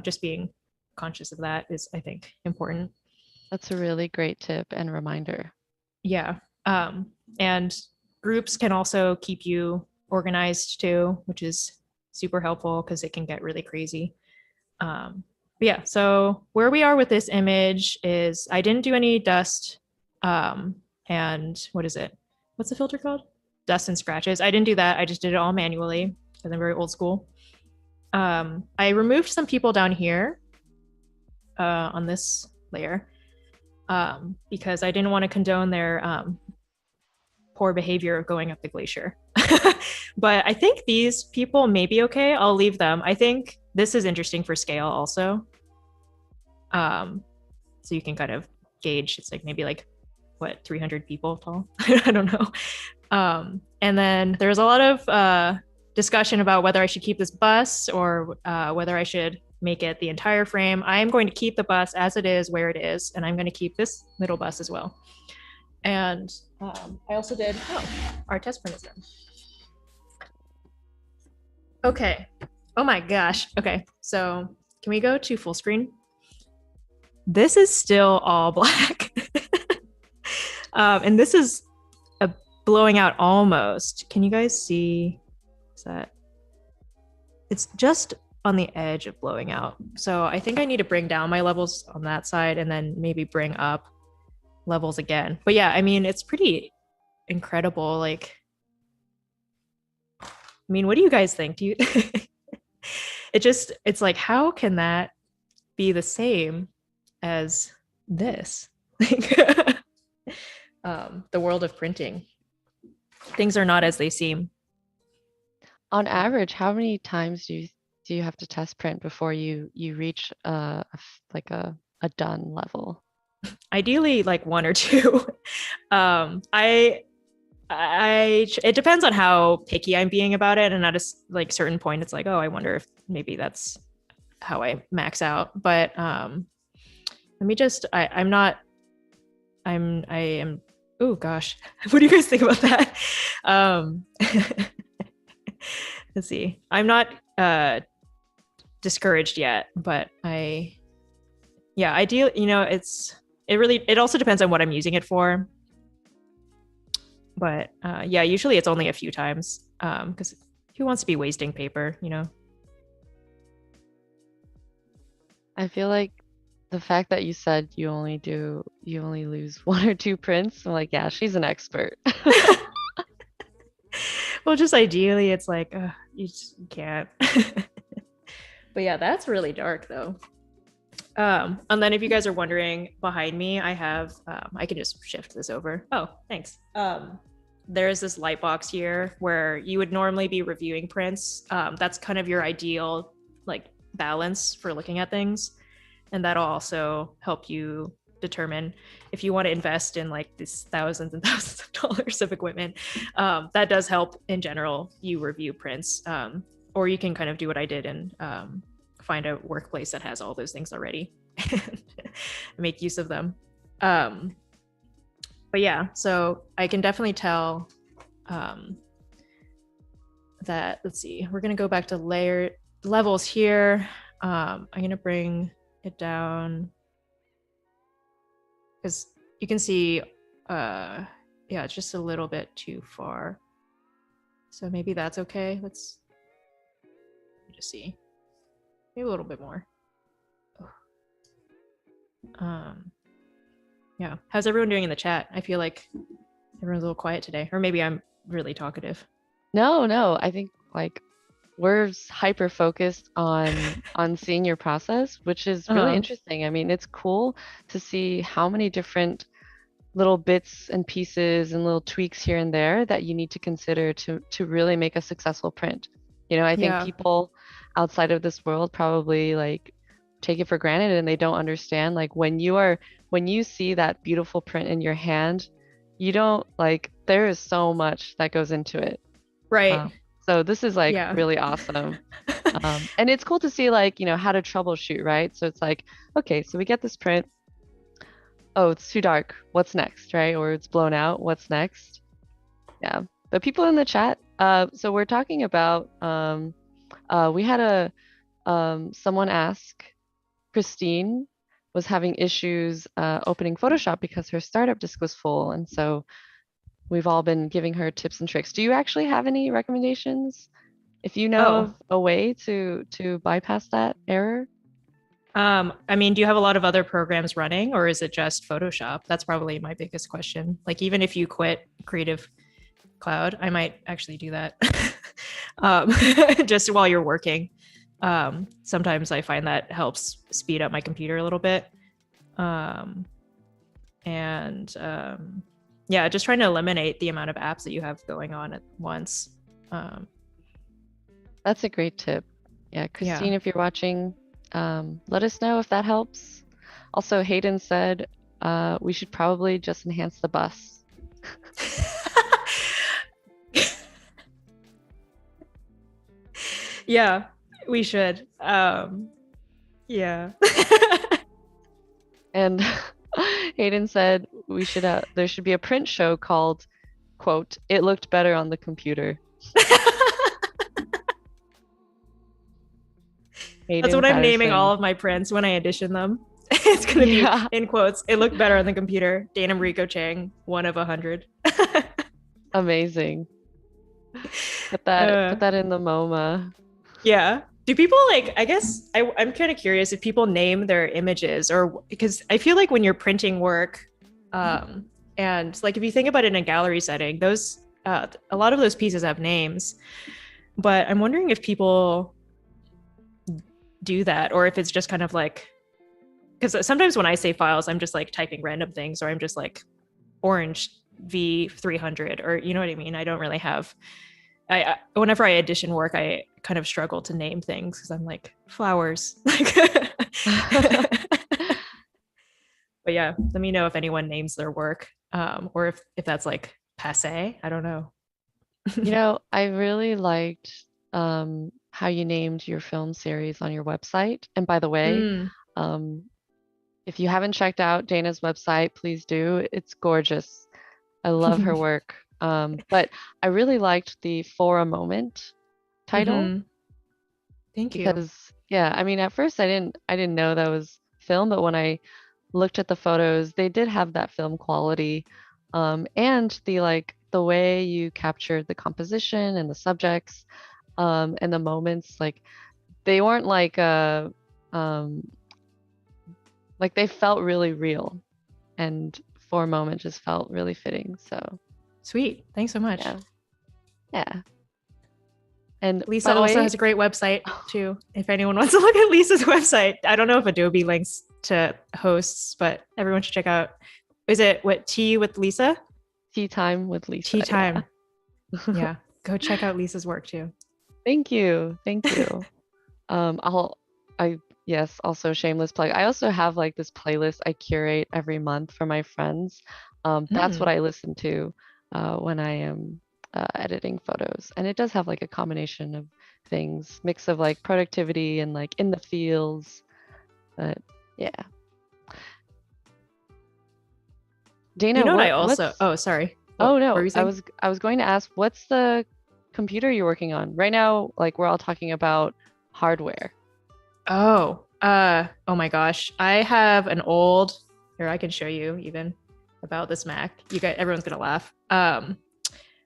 just being conscious of that is, I think, important. That's a really great tip and reminder. Yeah. And groups can also keep you organized too, which is super helpful because it can get really crazy. But yeah, so where we are with this image is I didn't do any dust and what is it? What's the filter called? Dust and scratches. I didn't do that. I just did it all manually because I'm very old school. I removed some people down here on this layer because I didn't want to condone their poor behavior of going up the glacier. But I think these people may be okay. I'll leave them. I think this is interesting for scale also. So you can kind of gauge. It's like maybe like, what, 300 people tall? I don't know. And then there's a lot of discussion about whether I should keep this bus or whether I should make it the entire frame. I am going to keep the bus as it is, where it is, and I'm going to keep this middle bus as well. And I also did, our test print is done. Okay. Oh my gosh. Okay. So can we go to full screen? This is still all black. And this is blowing out almost. Can you guys see? Is that? It's just on the edge of blowing out. So I think I need to bring down my levels on that side and then maybe bring up levels again. But yeah, I mean, it's pretty incredible. Like, I mean, what do you guys think? Do you? It's like, how can that be the same as this? The world of printing. Things are not as they seem. On average, how many times do you have to test print before you reach like a done level? Ideally, like 1 or 2. It depends on how picky I'm being about it, and at a like certain point, it's like, oh, I wonder if maybe that's how I max out. But let me just. I am. Oh gosh, what do you guys think about that? Let's see. I'm not discouraged yet, but ideally, it also depends on what I'm using it for. But yeah, usually it's only a few times because Who wants to be wasting paper, I feel like the fact that you said you only lose one or two prints, I'm like, yeah, she's an expert. Well, just ideally, it's like you just can't. But yeah, that's really dark though. And then if you guys are wondering, behind me, I have, I can just shift this over. Oh, thanks. There's this light box here where you would normally be reviewing prints. That's kind of your ideal like balance for looking at things. And that'll also help you determine if you want to invest in like these thousands and thousands of dollars of equipment. That does help in general, you review prints. Or you can kind of do what I did and find a workplace that has all those things already and make use of them. But yeah, so I can definitely tell that, let's see, we're going to go back to layer levels here. I'm going to bring it down because you can see, yeah, it's just a little bit too far. So maybe that's okay. Let's just see. Maybe a little bit more. Yeah. How's everyone doing in the chat? I feel like everyone's a little quiet today, or maybe I'm really talkative. No, I think like we're hyper focused on seeing your process, which is really interesting. I mean, it's cool to see how many different little bits and pieces and little tweaks here and there that you need to consider to really make a successful print. You know, I think people outside of this world probably like take it for granted and they don't understand like when you see that beautiful print in your hand, you don't like there is so much that goes into it. Right. So this is like really awesome. And it's cool to see like, you know, how to troubleshoot, right? So it's like, okay, so we get this print. Oh, it's too dark. What's next, right? Or it's blown out. What's next? Yeah. But people in the chat, so we're talking about, we had someone ask, Christine was having issues opening Photoshop because her startup disk was full. And so we've all been giving her tips and tricks. Do you actually have any recommendations? If you know of a way to bypass that error? I mean, do you have a lot of other programs running or is it just Photoshop? That's probably my biggest question. Like even if you quit Creative Cloud, I might actually do that just while you're working. Sometimes I find that helps speed up my computer a little bit. Yeah, just trying to eliminate the amount of apps that you have going on at once. That's a great tip. Yeah, Christine, if you're watching, let us know if that helps. Also, Hayden said we should probably just enhance the bus. Yeah, we should. Yeah. And Hayden said we should there should be a print show called, quote, "It looked better on the computer." That's what I'm naming all of my prints when I edition them. It's going to be in quotes. It looked better on the computer. Dana Mariko Chang, 1 of 100. Amazing. Put that in the MoMA. Yeah. Do people like, I guess I'm kind of curious if people name their images or because I feel like when you're printing work, and like if you think about it in a gallery setting, those a lot of those pieces have names. But I'm wondering if people do that or if it's just kind of like, because sometimes when I say files, I'm just like typing random things or I'm just like orange V300 or you know what I mean? I don't really have, whenever I edition work, I kind of struggle to name things because I'm like flowers. But yeah, let me know if anyone names their work or if that's like passe. I don't know. You know, I really liked how you named your film series on your website. And by the way, if you haven't checked out Dana's website, please do. It's gorgeous. I love her work. But I really liked the For a Moment title. Thank you. Because yeah, I mean, at first I didn't know that was film, but when I looked at the photos, they did have that film quality. And the way you captured the composition and the subjects. And the moments like they weren't um like they felt really real, and for a moment just felt really fitting. So Sweet. Thanks so much. yeah, yeah. And by Lisa the also way, has a great website too. If anyone wants to look at Lisa's website, I don't know if Adobe links to hosts, but everyone should check out. Is it what, Tea with Lisa? Tea Time with Lisa. Tea Time. Yeah. Yeah. Go check out Lisa's work too. Thank you. Thank you. I'll I yes, also shameless plug. I also have like this playlist I curate every month for my friends. That's what Mm. I listen to when I am editing photos. And it does have like a combination of things, mix of like productivity and like in the fields. But yeah. You Dana, know what I what's also, oh, sorry. oh What were no, you I saying? was I was going to ask what's the computer you're working on? Right now, like we're all talking about hardware. Oh my gosh. I have an old, here, I can show you even about this Mac. You guys, everyone's gonna laugh.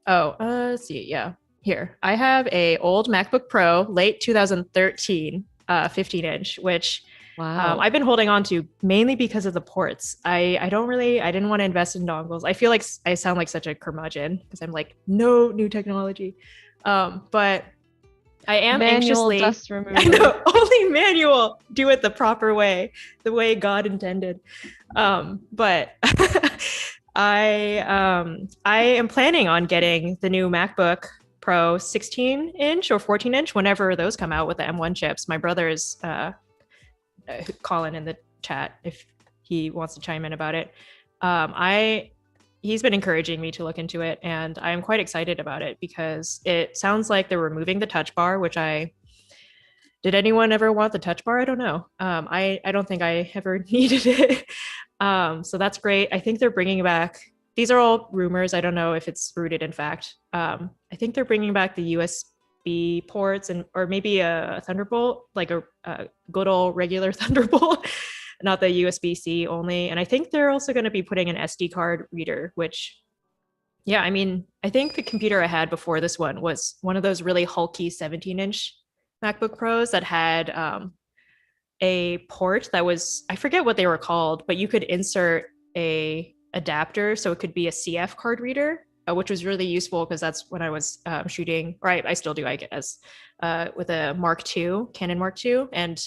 Let's see. Yeah. Here. I have a old MacBook Pro, late 2013, 15 inch, which Wow. I've been holding on to mainly because of the ports. I didn't want to invest in dongles. I feel like I sound like such a curmudgeon because I'm like, no new technology. But I am Manual anxiously, dust I remover. know, only manual, do it the proper way, the way God intended. But I am planning on getting the new MacBook Pro 16 inch or 14 inch whenever those come out with the M1 chips. My brother is calling in the chat if he wants to chime in about it. I He's been encouraging me to look into it, and I'm quite excited about it because it sounds like they're removing the touch bar, which I did anyone ever want the touch bar? I don't know. I don't think I ever needed it. So that's great. I think they're bringing back. These are all rumors. I don't know if it's rooted in fact. I think they're bringing back the USB ports and or maybe a Thunderbolt, like a good old regular Thunderbolt, not the USB-C only. And I think they're also going to be putting an SD card reader, which, yeah, I mean, I think the computer I had before this one was one of those really hulky 17-inch MacBook Pros that had a port that was, I forget what they were called, but you could insert a adapter so it could be a CF card reader, which was really useful because that's when I was shooting, or I still do, I guess, with a Mark II, Canon Mark II. And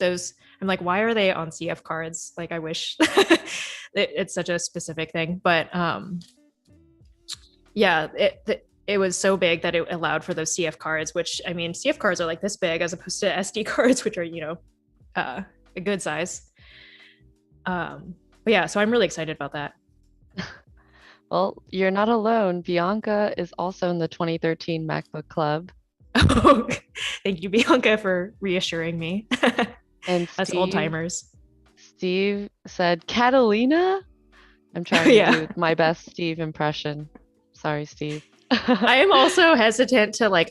those, I'm like, why are they on CF cards? Like, I wish it's such a specific thing. But yeah, it was so big that it allowed for those CF cards, which I mean, CF cards are like this big as opposed to SD cards, which are, a good size. But yeah, so I'm really excited about that. Well, you're not alone. Bianca is also in the 2013 MacBook Club. Thank you, Bianca, for reassuring me. And That's old timers. Steve said, Catalina? I'm trying to Yeah. do my best Steve impression. Sorry, Steve. I am also hesitant to like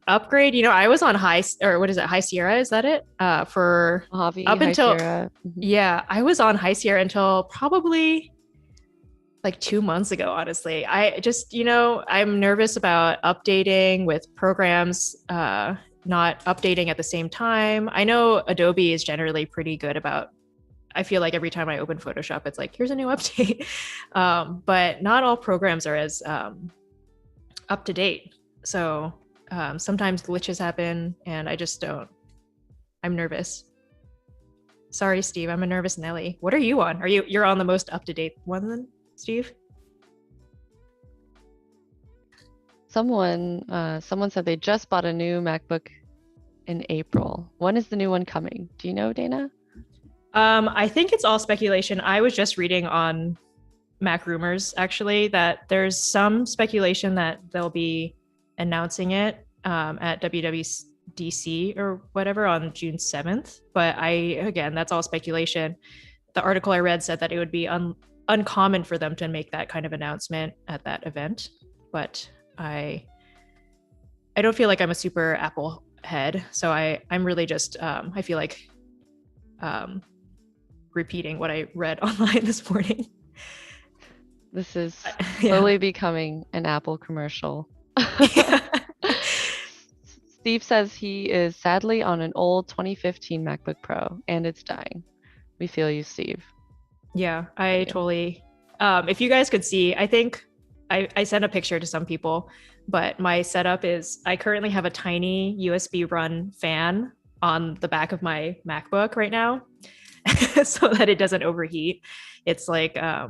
upgrade. I was on High Sierra, is that it? For Mojave, up High until Sierra. yeah, I was on High Sierra until probably like 2 months ago, honestly. I just, I'm nervous about updating with programs not updating at the same time. I know Adobe is generally pretty good about, I feel like every time I open Photoshop, it's like, here's a new update. But not all programs are as up to date. So sometimes glitches happen and I just don't, I'm nervous. Sorry, Steve, I'm a nervous Nelly. What are you on? You're on the most up to date one then, Steve? Someone said they just bought a new MacBook in April. When is the new one coming? Do you know, Dana? I think it's all speculation. I was just reading on Mac Rumors actually that there's some speculation that they'll be announcing it at WWDC or whatever on June 7th. But again, that's all speculation. The article I read said that it would be uncommon for them to make that kind of announcement at that event. But I don't feel like I'm a super Apple head. So I'm really just, I feel like repeating what I read online this morning. This is slowly becoming an Apple commercial. Steve says he is sadly on an old 2015 MacBook Pro and it's dying. We feel you, Steve. Yeah, I totally. If you guys could see, I think I sent a picture to some people, but my setup is I currently have a tiny USB run fan on the back of my MacBook right now so that it doesn't overheat. It's like I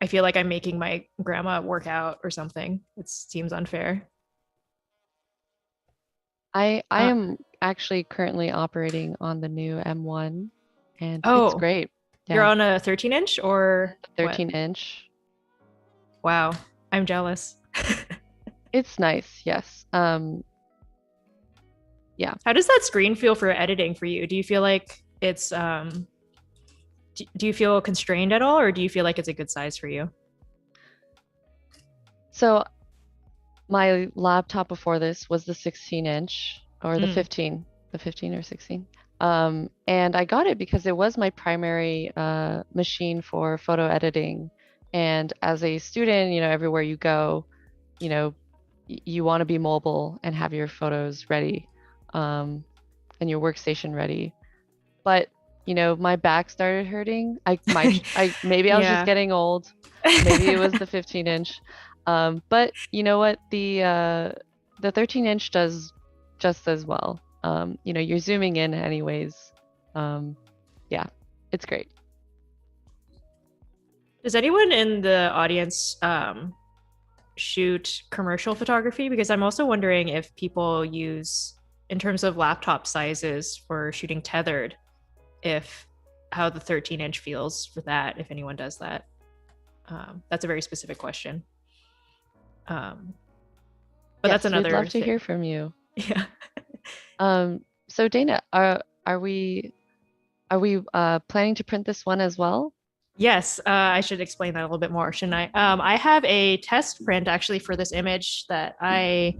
feel like I'm making my grandma work out or something. It seems unfair. I Uh, am actually currently operating on the new M1 and it's oh, great. you're Yeah, on a 13-inch or what? 13-inch. Wow, I'm jealous. It's nice, yes. Yeah. How does that screen feel for editing for you? Do you feel like it's do you feel constrained at all, or do you feel like it's a good size for you? So my laptop before this was the 16-inch or Mm, the 15 or 16. And I got it because it was my primary machine for photo editing. And as a student, everywhere you go, you know, you want to be mobile and have your photos ready, um, and your workstation ready. But, my back started hurting. Maybe I was just yeah. getting old. Maybe it was the 15-inch. But you know what? The 13-inch does just as well. You're zooming in anyways. Yeah, it's great. Does anyone in the audience shoot commercial photography? Because I'm also wondering if people use, in terms of laptop sizes for shooting tethered, if how the 13-inch feels for that, if anyone does that. That's a very specific question. But that's Yes, we'd another love to thing. hear from you. Yeah. So Dana, are we planning to print this one as well? Yes, I should explain that a little bit more, shouldn't I? I have a test print actually for this image that I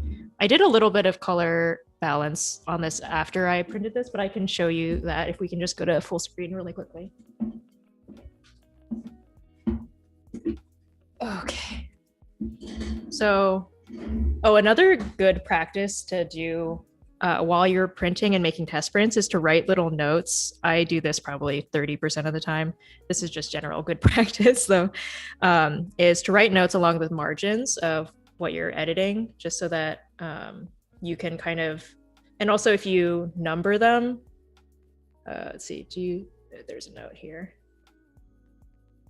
did a little bit of color balance on this after I printed this, but I can show you that if we can just go to full screen really quickly. Okay. So, another good practice to do while you're printing and making test prints is to write little notes. I do this probably 30% of the time. This is just general good practice, though, is to write notes along the margins of what you're editing, just so that you can kind of, and also if you number them, let's see, there's a note here.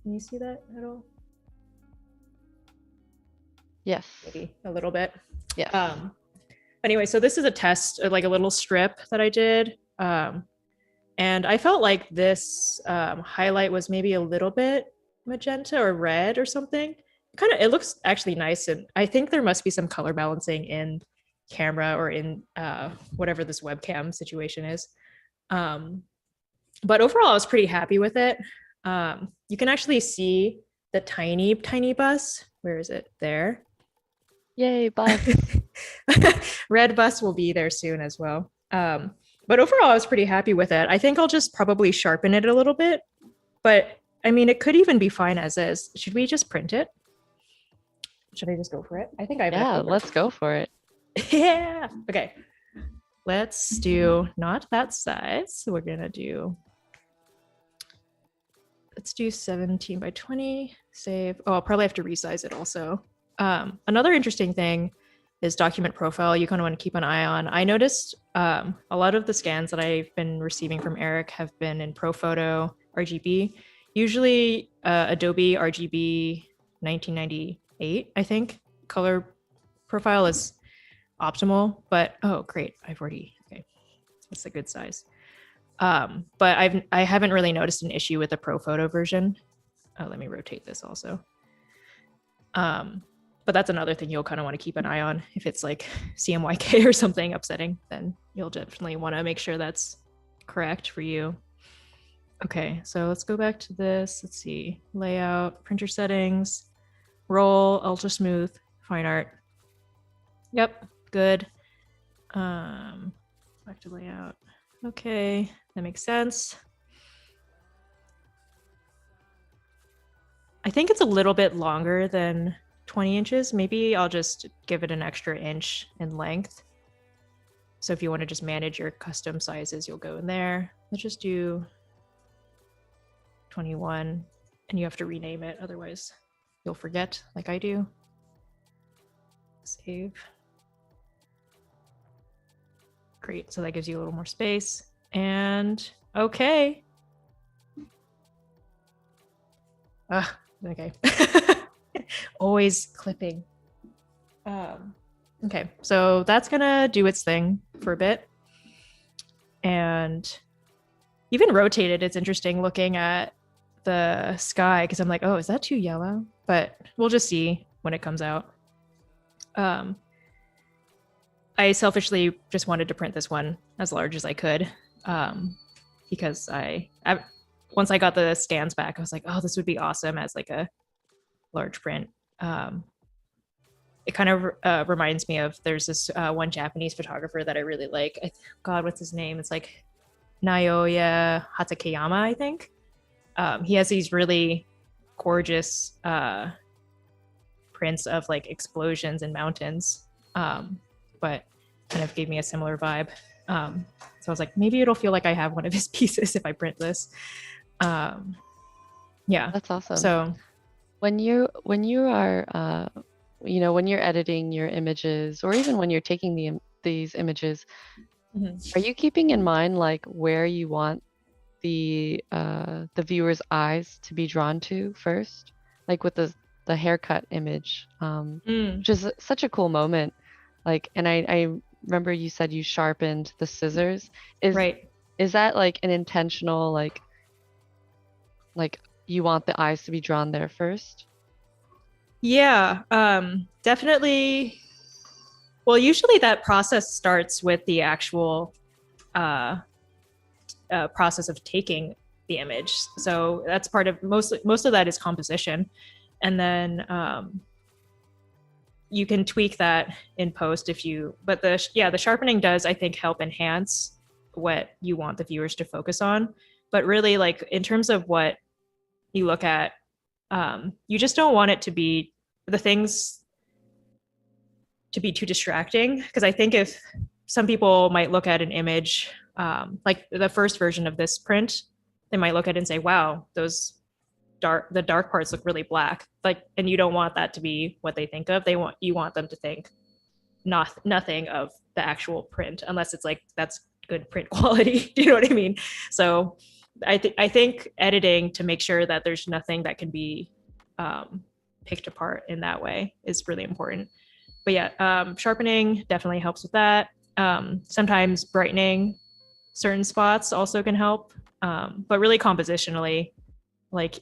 Can you see that at all? Yes. Maybe a little bit. Yes. Anyway, so this is a test, like a little strip that I did. And I felt like this highlight was maybe a little bit magenta or red or something. It looks actually nice. And I think there must be some color balancing in camera or in whatever this webcam situation is. But overall, I was pretty happy with it. You can actually see the tiny, tiny bus. Where is it? There. Yay, bus. Red bus will be there soon as well. But overall, I was pretty happy with it. I think I'll just probably sharpen it a little bit. But I mean, it could even be fine as is. Should we just print it? Should I just go for it? I think I have Yeah, let's go for it. Yeah. Okay. Let's do not that size. We're going to do, let's do 17 by 20. Save. Oh, I'll probably have to resize it also. Another interesting thing is document profile. You kind of want to keep an eye on. I noticed a lot of the scans that I've been receiving from Eric have been in ProPhoto RGB. Usually Adobe RGB 1998, I think, color profile is optimal. But oh, great, okay, that's a good size. But I haven't really noticed an issue with the ProPhoto version. Let me rotate this also. But that's another thing you'll kind of want to keep an eye on. If it's like CMYK or something upsetting, then you'll definitely want to make sure that's correct for you. Okay, so let's go back to this. Let's see, layout, printer settings, roll, ultra smooth, fine art. Yep, good. Back to layout. Okay, that makes sense. I think it's a little bit longer than 20 inches. Maybe I'll just give it an extra inch in length. So if you want to just manage your custom sizes, you'll go in there. Let's just do 21, and you have to rename it, otherwise you'll forget like I do. Save. Great, so that gives you a little more space. And okay. Okay. Always clipping. Okay, so that's gonna do its thing for a bit. And even rotated, it's interesting looking at the sky because I'm like, oh, is that too yellow? But we'll just see when it comes out. I selfishly just wanted to print this one as large as I could, because once I got the stands back, I was like, oh, this would be awesome as like a large print. It kind of reminds me of, there's this one Japanese photographer that I really like. God, what's his name? It's like Naoya Hatakeyama, I think. He has these really gorgeous prints of like explosions and mountains, but kind of gave me a similar vibe. So I was like, maybe it'll feel like I have one of his pieces if I print this. Yeah, That's awesome. So when you are when you're editing your images, or even when you're taking these images, are you keeping in mind like where you want the viewer's eyes to be drawn to first, like with the haircut image, which is such a cool moment. Like, and I remember you said you sharpened the scissors. Is that like an intentional like you want the eyes to be drawn there first? Yeah, definitely. Well, usually that process starts with the actual process of taking the image. So that's part of most of that is composition, and then you can tweak that in post if you. But the sharpening does, I think, help enhance what you want the viewers to focus on. But really, like in terms of what you look at, you just don't want it to be the things to be too distracting, because I think if some people might look at an image, like the first version of this print, they might look at it and say, wow, the dark parts look really black, like, and you don't want that to be what they think of. You want them to think nothing of the actual print, unless it's like that's good print quality. Do you know what I mean? So I think editing to make sure that there's nothing that can be picked apart in that way is really important. But yeah, sharpening definitely helps with that. Sometimes brightening certain spots also can help, but really compositionally, like,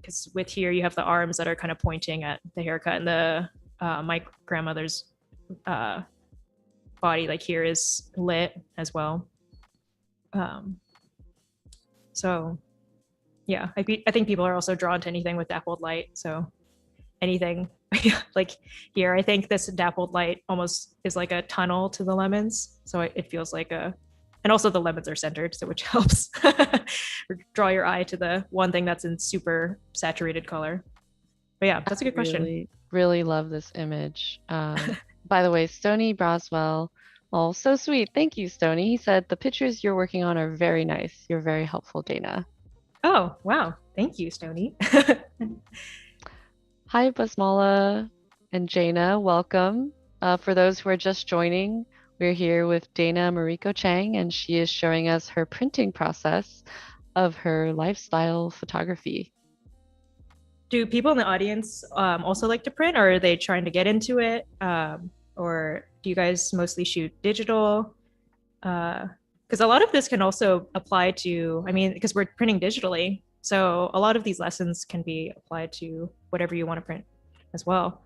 because with here you have the arms that are kind of pointing at the haircut, and my grandmother's body, like here, is lit as well. So yeah, I think people are also drawn to anything with dappled light. So anything like here, I think this dappled light almost is like a tunnel to the lemons. So it feels like and also the lemons are centered, so which helps draw your eye to the one thing that's in super saturated color. But yeah, that's a good question. Really love this image. By the way, Stony Braswell, oh, so sweet. Thank you, Stony. He said the pictures you're working on are very nice. You're very helpful, Dana. Oh, wow. Thank you, Stony. Hi, Basmala and Jaina. Welcome. For those who are just joining, we're here with Dana Mariko Chang, and she is showing us her printing process of her lifestyle photography. Do people in the audience also like to print, or are they trying to get into it? Or do you guys mostly shoot digital? Because a lot of this can also apply to, I mean, because we're printing digitally, so a lot of these lessons can be applied to whatever you want to print as well.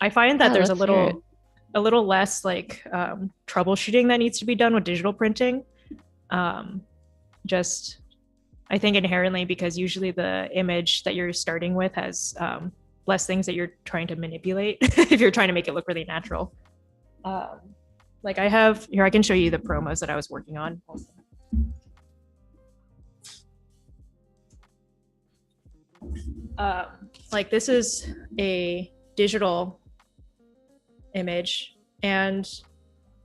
I find that there's a little less like troubleshooting that needs to be done with digital printing. Just, I think inherently, because usually the image that you're starting with has less things that you're trying to manipulate if you're trying to make it look really natural. Like I have here, I can show you the promos that I was working on. Like this is a digital image and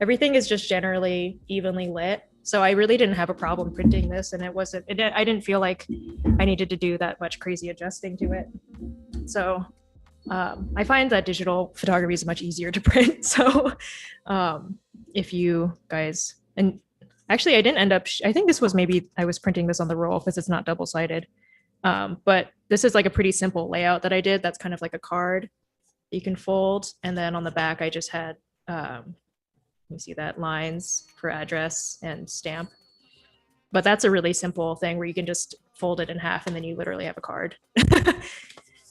everything is just generally evenly lit. So I really didn't have a problem printing this, and I didn't feel like I needed to do that much crazy adjusting to it. So I find that digital photography is much easier to print. So if you guys, and actually I didn't end up, I think this was maybe, I was printing this on the roll because it's not double-sided. But this is like a pretty simple layout that I did. That's kind of like a card you can fold. And then on the back, I just had, you see that, lines for address and stamp. But that's a really simple thing where you can just fold it in half and then you literally have a card.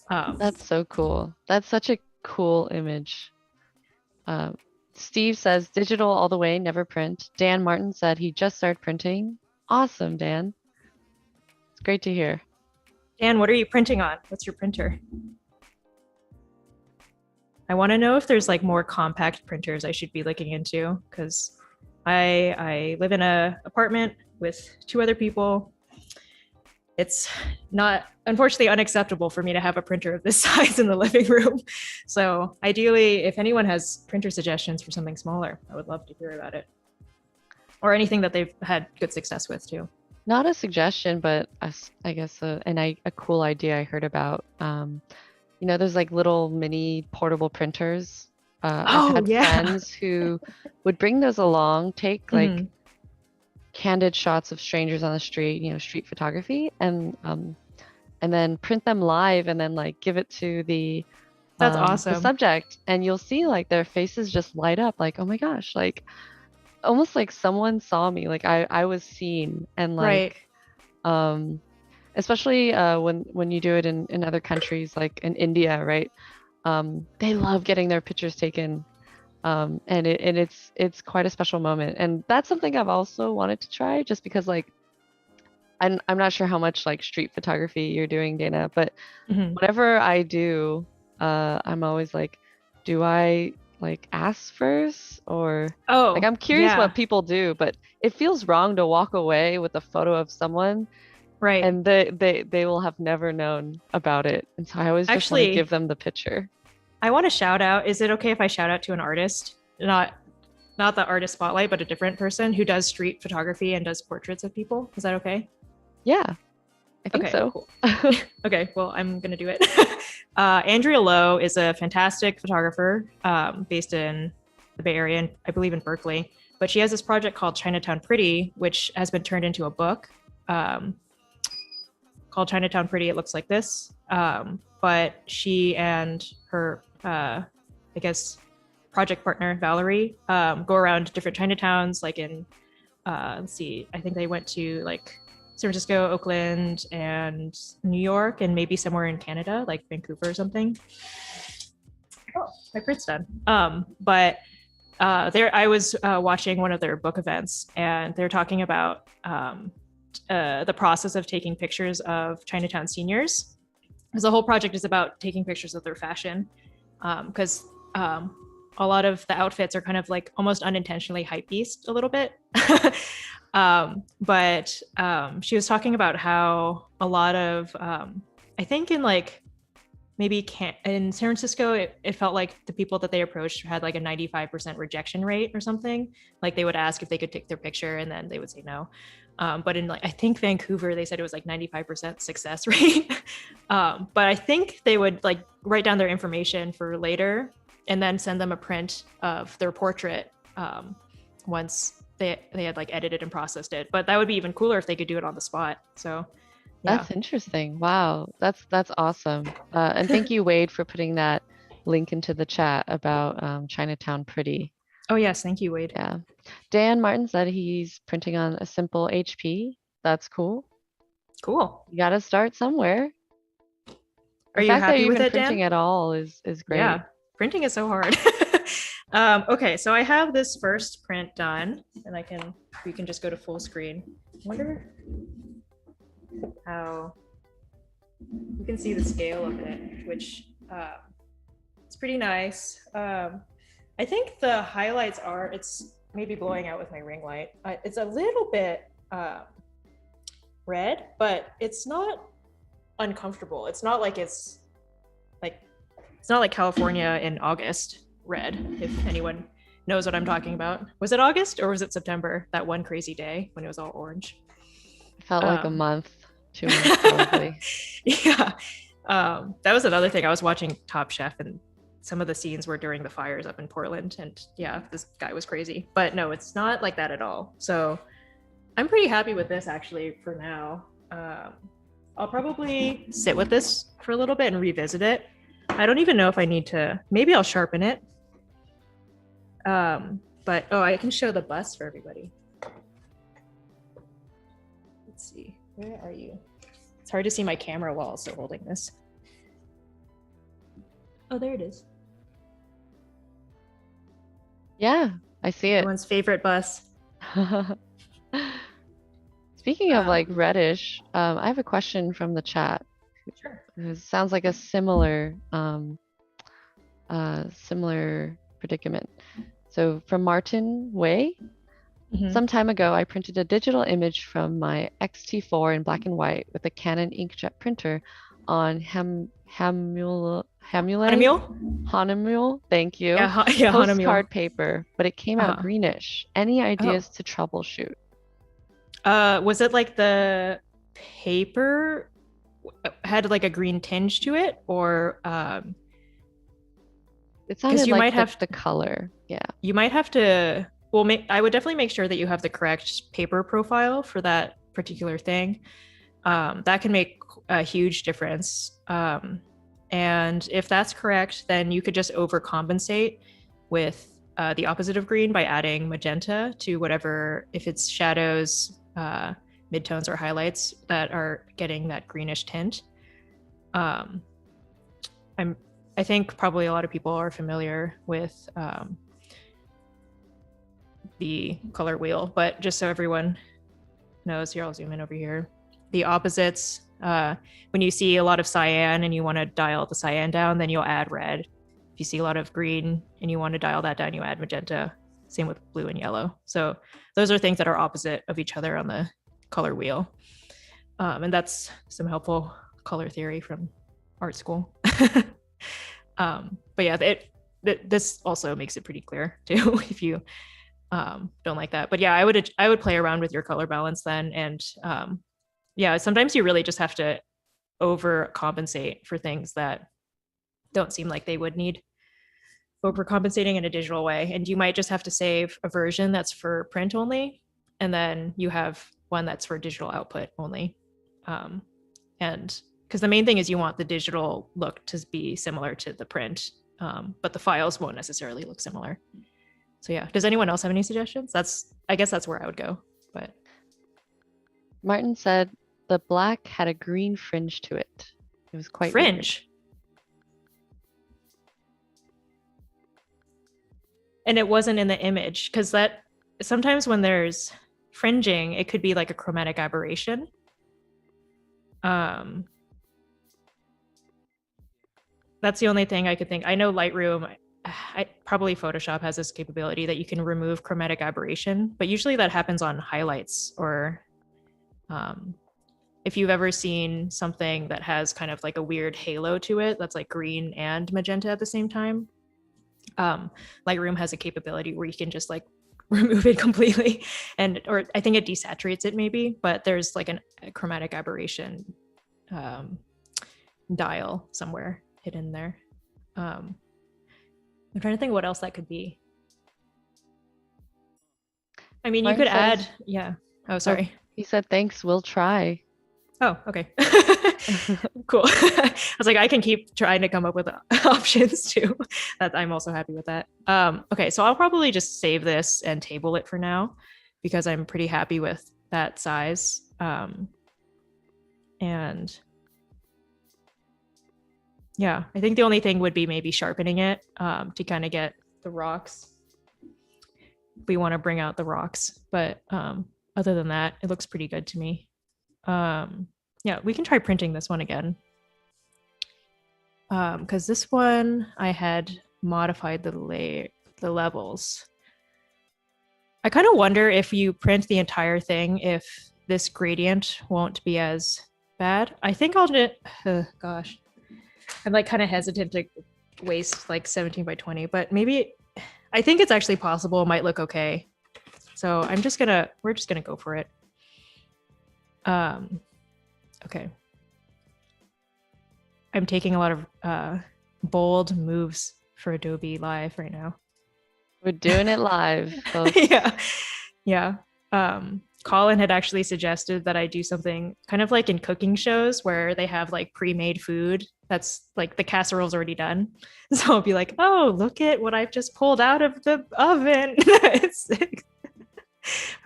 That's so cool. That's such a cool image. Steve says digital all the way, never print. Dan Martin said he just started printing. Awesome, Dan. It's great to hear. Dan, what are you printing on? What's your printer? I want to know if there's like more compact printers I should be looking into, because I live in an apartment with 2 other people. It's not, unfortunately, unacceptable for me to have a printer of this size in the living room. So ideally, if anyone has printer suggestions for something smaller, I would love to hear about it. Or anything that they've had good success with too. Not a suggestion, but I guess a cool idea I heard about. You know, there's like little mini portable printers. I've had friends who would bring those along, take like candid shots of strangers on the street, you know, street photography, and then print them live and then like give it to the that's awesome, the subject, and you'll see like their faces just light up, like, oh my gosh, like almost like someone saw me, like I was seen, and like especially when you do it in other countries, like in India, right? They love getting their pictures taken, and it's quite a special moment. And that's something I've also wanted to try, just because like I'm not sure how much like street photography you're doing, Dana, but whatever I do, I'm always like, do I like ask first, or like I'm curious what people do, but it feels wrong to walk away with a photo of someone. Right. And they will have never known about it. And so I always just want to give them the picture. I want to shout out. Is it okay if I shout out to an artist? Not the artist spotlight, but a different person who does street photography and does portraits of people. Is that okay? Yeah, I think so. Cool. Okay, well, I'm going to do it. Andria Lo is a fantastic photographer based in the Bay Area, and I believe in Berkeley. But she has this project called Chinatown Pretty, which has been turned into a book. Called Chinatown Pretty. It looks like this. But she and her, I guess, project partner, Valerie, go around different Chinatowns, like in, let's see, I think they went to like San Francisco, Oakland, and New York, and maybe somewhere in Canada, like Vancouver or something. Oh, my print's done. But there, I was watching one of their book events, and they're talking about the process of taking pictures of Chinatown seniors, because the whole project is about taking pictures of their fashion, because a lot of the outfits are kind of like almost unintentionally hypebeast a little bit. But she was talking about how a lot of I think in like maybe in San Francisco, it felt like the people that they approached had like a 95% rejection rate or something. Like they would ask if they could take their picture and then they would say no. But in like, I think Vancouver, they said it was like 95% success rate. But I think they would like write down their information for later and then send them a print of their portrait once they had like edited and processed it. But that would be even cooler if they could do it on the spot. So yeah. That's interesting. Wow, that's awesome. And thank you, Wade, for putting that link into the chat about Chinatown Pretty. Oh yes, thank you, Wade. Yeah, Dan Martin said he's printing on a simple HP. That's cool. Cool. You got to start somewhere. Are you happy with it, Dan? Printing at all is great. Yeah, printing is so hard. Okay, so I have this first print done, and we can just go to full screen. I wonder how you can see the scale of it, which it's pretty nice. I think the highlights it's maybe blowing out with my ring light. It's a little bit red, but it's not uncomfortable. It's not like California in August red, if anyone knows what I'm talking about. Was it August or was it September? That one crazy day when it was all orange. It felt like a Um, month, 2 months probably. yeah. That was another thing. I was watching Top Chef and some of the scenes were during the fires up in Portland. And yeah, this guy was crazy. But no, it's not like that at all. So I'm pretty happy with this actually for now. I'll probably sit with this for a little bit and revisit it. I don't even know if I need to, maybe I'll sharpen it. But I can show the bust for everybody. Let's see, where are you? It's hard to see my camera while also holding this. Oh, there it is. Yeah, I see it. Everyone's favorite bus. Speaking of like reddish, I have a question from the chat. Sure. It sounds like a similar predicament. So from Martin Way, some time ago, I printed a digital image from my XT4 in black and white with a Canon inkjet printer on Hahnemühle, thank you, postcard paper, but it came out greenish. Any ideas to troubleshoot? Was it like the paper had like a green tinge to it, or it sounded like might have the color. Yeah, you might have to. Well, I would definitely make sure that you have the correct paper profile for that particular thing. That can make a huge difference. And if that's correct, then you could just overcompensate with the opposite of green by adding magenta to whatever, if it's shadows, midtones, or highlights that are getting that greenish tint. I think probably a lot of people are familiar with the color wheel, but just so everyone knows, here, I'll zoom in over here. The opposites, when you see a lot of cyan and you want to dial the cyan down, then you'll add red. If you see a lot of green and you want to dial that down, you add magenta. Same with blue and yellow. So those are things that are opposite of each other on the color wheel. And that's some helpful color theory from art school. But yeah, this also makes it pretty clear too, if you don't like that. But yeah, I would play around with your color balance then. And yeah, sometimes you really just have to overcompensate for things that don't seem like they would need overcompensating in a digital way. And you might just have to save a version that's for print only, and then you have one that's for digital output only. And because the main thing is you want the digital look to be similar to the print, but the files won't necessarily look similar. So yeah, does anyone else have any suggestions? I guess that's where I would go. But Martin said the black had a green fringe to it. It was quite fringe. Weird. And it wasn't in the image, because that sometimes when there's fringing, it could be like a chromatic aberration. That's the only thing I could think. I know Lightroom, probably Photoshop has this capability that you can remove chromatic aberration, but usually that happens on highlights, or if you've ever seen something that has kind of like a weird halo to it, that's like green and magenta at the same time. Lightroom has a capability where you can just like remove it completely, or I think it desaturates it maybe, but there's like a chromatic aberration dial somewhere hidden there. I'm trying to think what else that could be. I mean, you could add, yeah. Oh, sorry. He said, thanks, we'll try. Oh, okay. Cool. I was like, I can keep trying to come up with options too. I'm also happy with that. Okay, so I'll probably just save this and table it for now, because I'm pretty happy with that size. And yeah, I think the only thing would be maybe sharpening it to kind of get the rocks. We want to bring out the rocks, but other than that, it looks pretty good to me. Yeah, we can try printing this one again. Because this one I had modified the levels. I kind of wonder if you print the entire thing, if this gradient won't be as bad. I think I'll just, gosh, I'm like kind of hesitant to waste like 17 by 20, but maybe I think it's actually possible. It might look okay. So we're just gonna go for it. Okay. I'm taking a lot of bold moves for Adobe Live right now. We're doing it live, folks. Yeah. Colin had actually suggested that I do something kind of like in cooking shows where they have like pre-made food that's like the casserole's already done. So I'll be like, oh, look at what I've just pulled out of the oven. But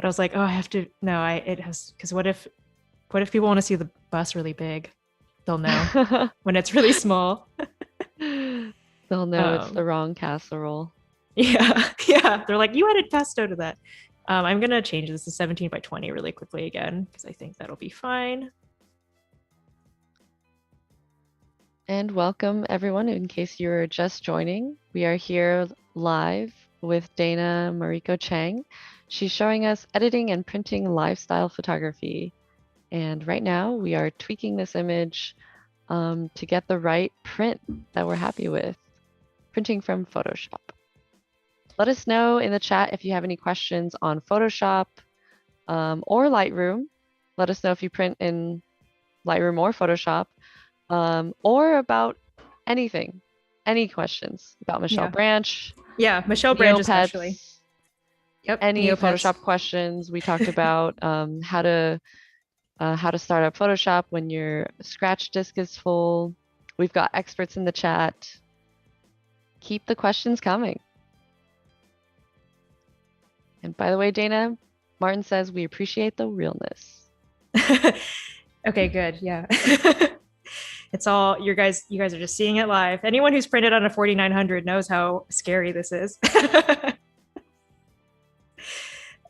I was like, oh, I have to, no, it has, because what if people want to see the bus really big? They'll know. When it's really small. They'll know it's the wrong casserole. Yeah. They're like, you added pesto to that. I'm going to change this to 17 by 20 really quickly again, because I think that'll be fine. And welcome, everyone. In case you're just joining, we are here live with Dana Mariko Chang. She's showing us editing and printing lifestyle photography. And right now we are tweaking this image to get the right print that we're happy with, printing from Photoshop. Let us know in the chat if you have any questions on Photoshop or Lightroom. Let us know if you print in Lightroom or Photoshop, or about anything, any questions about Michelle Branch. Yeah, Michelle Branch especially. Yep. Any Photoshop questions. We talked about how to start up Photoshop when your scratch disk is full. We've got experts in the chat. Keep the questions coming. And by the way, Dana, Martin says we appreciate the realness. Okay, good. Yeah. It's all you guys are just seeing it live. Anyone who's printed on a 4900 knows how scary this is.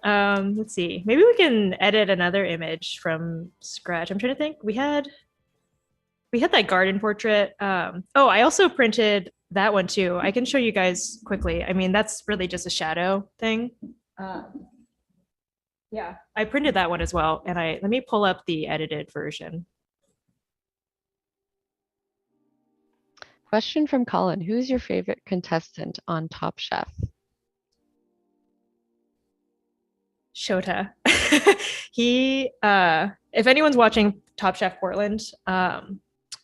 Let's see. Maybe we can edit another image from scratch. I'm trying to think. We had that garden portrait. Oh, I also printed that one too. I can show you guys quickly. I mean, that's really just a shadow thing. Yeah, I printed that one as well. And let me pull up the edited version. Question from Colin. Who's your favorite contestant on Top Chef? Shota. He, if anyone's watching Top Chef Portland,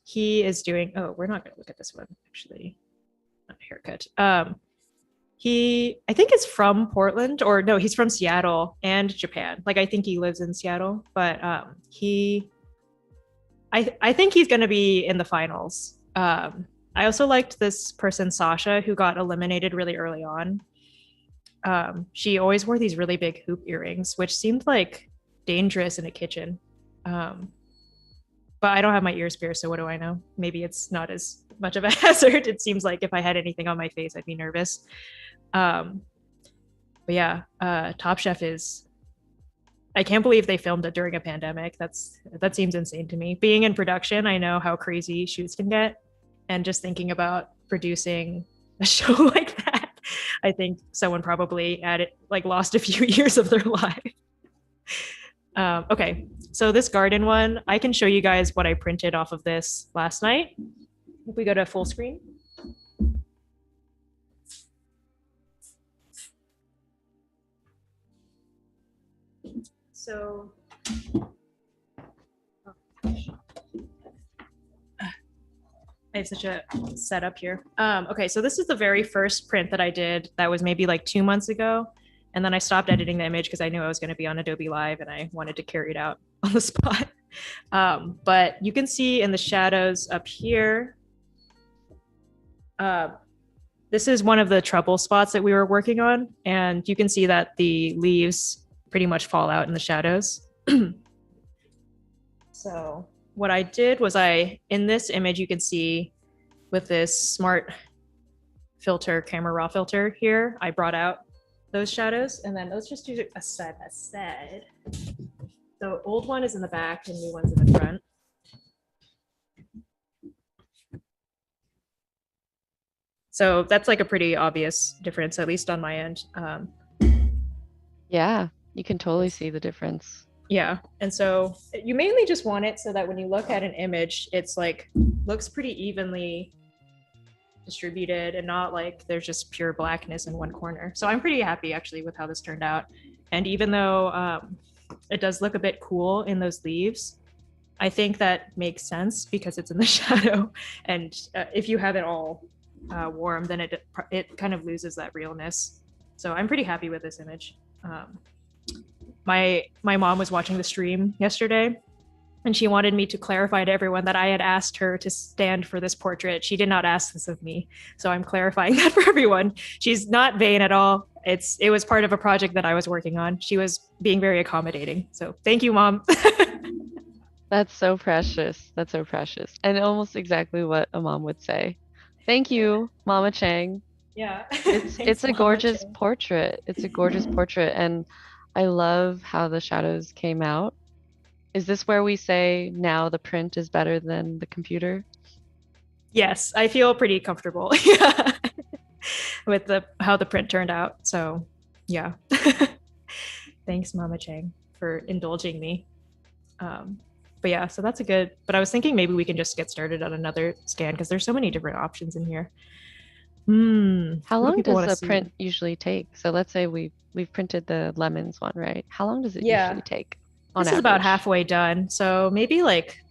he is doing, oh, we're not going to look at this one, actually. Not a haircut. I think is from Portland, or no, he's from Seattle and Japan. Like, I think he lives in Seattle, but I think he's going to be in the finals. I also liked this person, Sasha, who got eliminated really early on. She always wore these really big hoop earrings, which seemed like dangerous in a kitchen. But I don't have my ears pierced, so what do I know? Maybe it's not as much of a hazard. It seems like if I had anything on my face, I'd be nervous. But yeah, Top Chef I can't believe they filmed it during a pandemic. That seems insane to me. Being in production, I know how crazy shoots can get. And just thinking about producing a show like that, I think someone probably lost a few years of their life. Okay, so this garden one, I can show you guys what I printed off of this last night. If we go to full screen. So, I have such a setup here. Okay, so this is the very first print that I did that was maybe like 2 months ago. And then I stopped editing the image because I knew I was going to be on Adobe Live and I wanted to carry it out on the spot. But you can see in the shadows up here, this is one of the trouble spots that we were working on. And you can see that the leaves pretty much fall out in the shadows. So what I did was in this image, you can see with this smart filter, camera raw filter here, I brought out those shadows. And then let's just do a side by side. The old one is in the back and new one's in the front. So that's like a pretty obvious difference, at least on my end. Yeah, you can totally see the difference. Yeah, and so you mainly just want it so that when you look at an image, it's like looks pretty evenly distributed and not like there's just pure blackness in one corner. So I'm pretty happy actually with how this turned out. And even though it does look a bit cool in those leaves, I think that makes sense because it's in the shadow. And if you have it all warm, then it kind of loses that realness. So I'm pretty happy with this image. My mom was watching the stream yesterday, and she wanted me to clarify to everyone that I had asked her to stand for this portrait. She did not ask this of me. So I'm clarifying that for everyone. She's not vain at all. It was part of a project that I was working on. She was being very accommodating. So thank you, Mom. That's so precious. That's so precious. And almost exactly what a mom would say. Thank you, Mama Chang. Yeah. It's Thanks, a Mama gorgeous Chang. portrait. It's a gorgeous portrait, and I love how the shadows came out. Is this where we say now the print is better than the computer? Yes, I feel pretty comfortable with how the print turned out. So yeah. Thanks, Mama Chang, for indulging me. But yeah, so that's a good, but I was thinking maybe we can just get started on another scan because there's so many different options in here. How What do long people does want to a see? print usually take? So let's say we've printed the lemons one, right? How long does it Yeah, usually take on this is about average? halfway done. So maybe like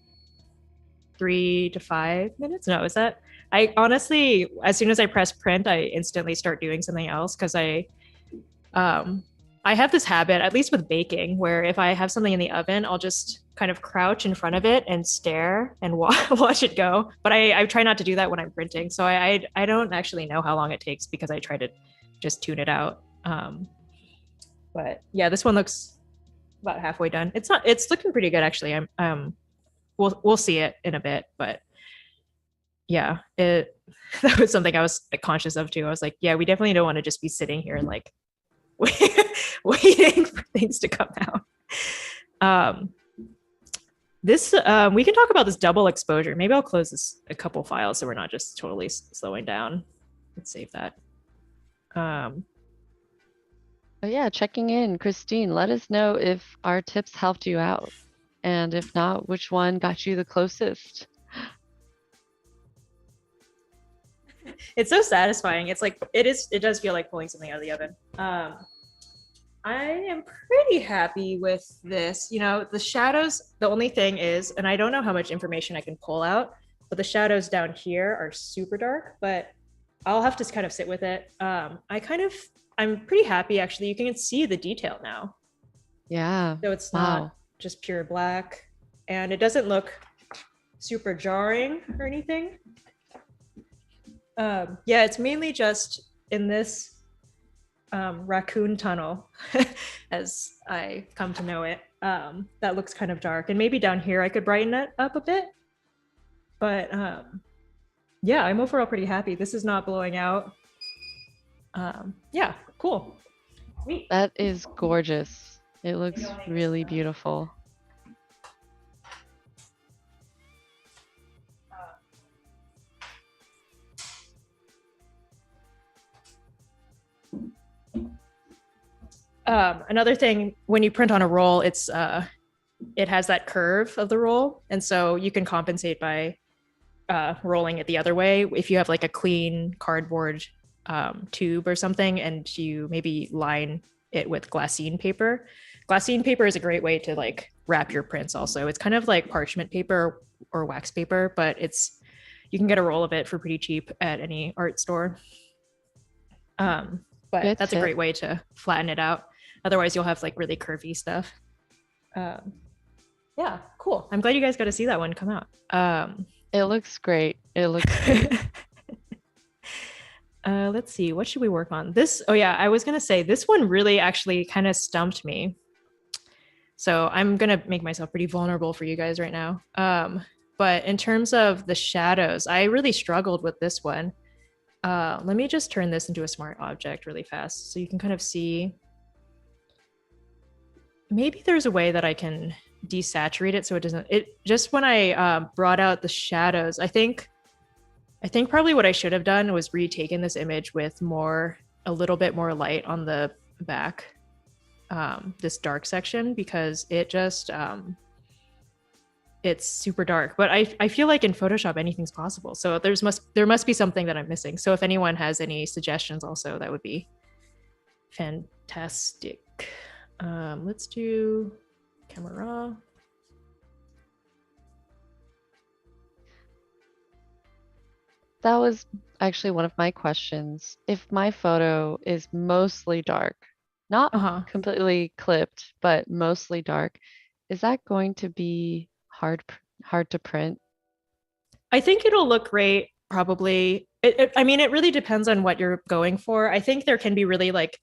3 to 5 minutes. No, is that? I honestly, as soon as I press print, I instantly start doing something else because I have this habit, at least with baking, where if I have something in the oven, I'll just kind of crouch in front of it and stare and watch it go. But I try not to do that when I'm printing. So I don't actually know how long it takes because I try to just tune it out. But yeah, this one looks about halfway done. It's looking pretty good actually. We'll see it in a bit, but yeah, that was something I was conscious of too. I was like, yeah, we definitely don't want to just be sitting here and like waiting for things to come out. This we can talk about this double exposure. Maybe I'll close this a couple files so we're not just totally slowing down. Let's save that. Oh yeah, checking in. Christine, let us know if our tips helped you out. And if not, which one got you the closest? It's so satisfying. It's like it does feel like pulling something out of the oven. I am pretty happy with this. You know, the shadows, the only thing is, and I don't know how much information I can pull out, but the shadows down here are super dark, but I'll have to kind of sit with it. I'm pretty happy actually. You can see the detail now. Yeah. So it's Wow. not just pure black, and it doesn't look super jarring or anything. Yeah, it's mainly just in this raccoon tunnel, as I come to know it, that looks kind of dark. And maybe down here I could brighten it up a bit. But yeah, I'm overall pretty happy. This is not blowing out. Yeah, cool. Sweet. That is gorgeous. It looks really beautiful. Another thing, when you print on a roll, it has that curve of the roll, and so you can compensate by rolling it the other way. If you have like a clean cardboard tube or something, and you maybe line it with glassine paper. Glassine paper is a great way to like wrap your prints. Also, it's kind of like parchment paper or wax paper, but you can get a roll of it for pretty cheap at any art store. But Good that's tip. a great way to flatten it out. Otherwise, you'll have like really curvy stuff. Yeah, cool. I'm glad you guys got to see that one come out. It looks great. It looks great. Let's see. What should we work on? Oh yeah, I was gonna say this one really actually kind of stumped me. So I'm gonna make myself pretty vulnerable for you guys right now. But in terms of the shadows, I really struggled with this one. Let me just turn this into a smart object really fast so you can kind of see. Maybe there's a way that I can desaturate it so it doesn't. Just when I brought out the shadows, I think probably what I should have done was retaken this image with a little bit more light on the back, this dark section, because it just it's super dark. But I feel like in Photoshop anything's possible. So there must be something that I'm missing. So if anyone has any suggestions also, that would be fantastic. Let's do camera. That was actually one of my questions. If my photo is mostly dark, not Uh-huh. completely clipped, but mostly dark, is that going to be hard to print? I think it'll look great, probably. I mean, it really depends on what you're going for. I think there can be really like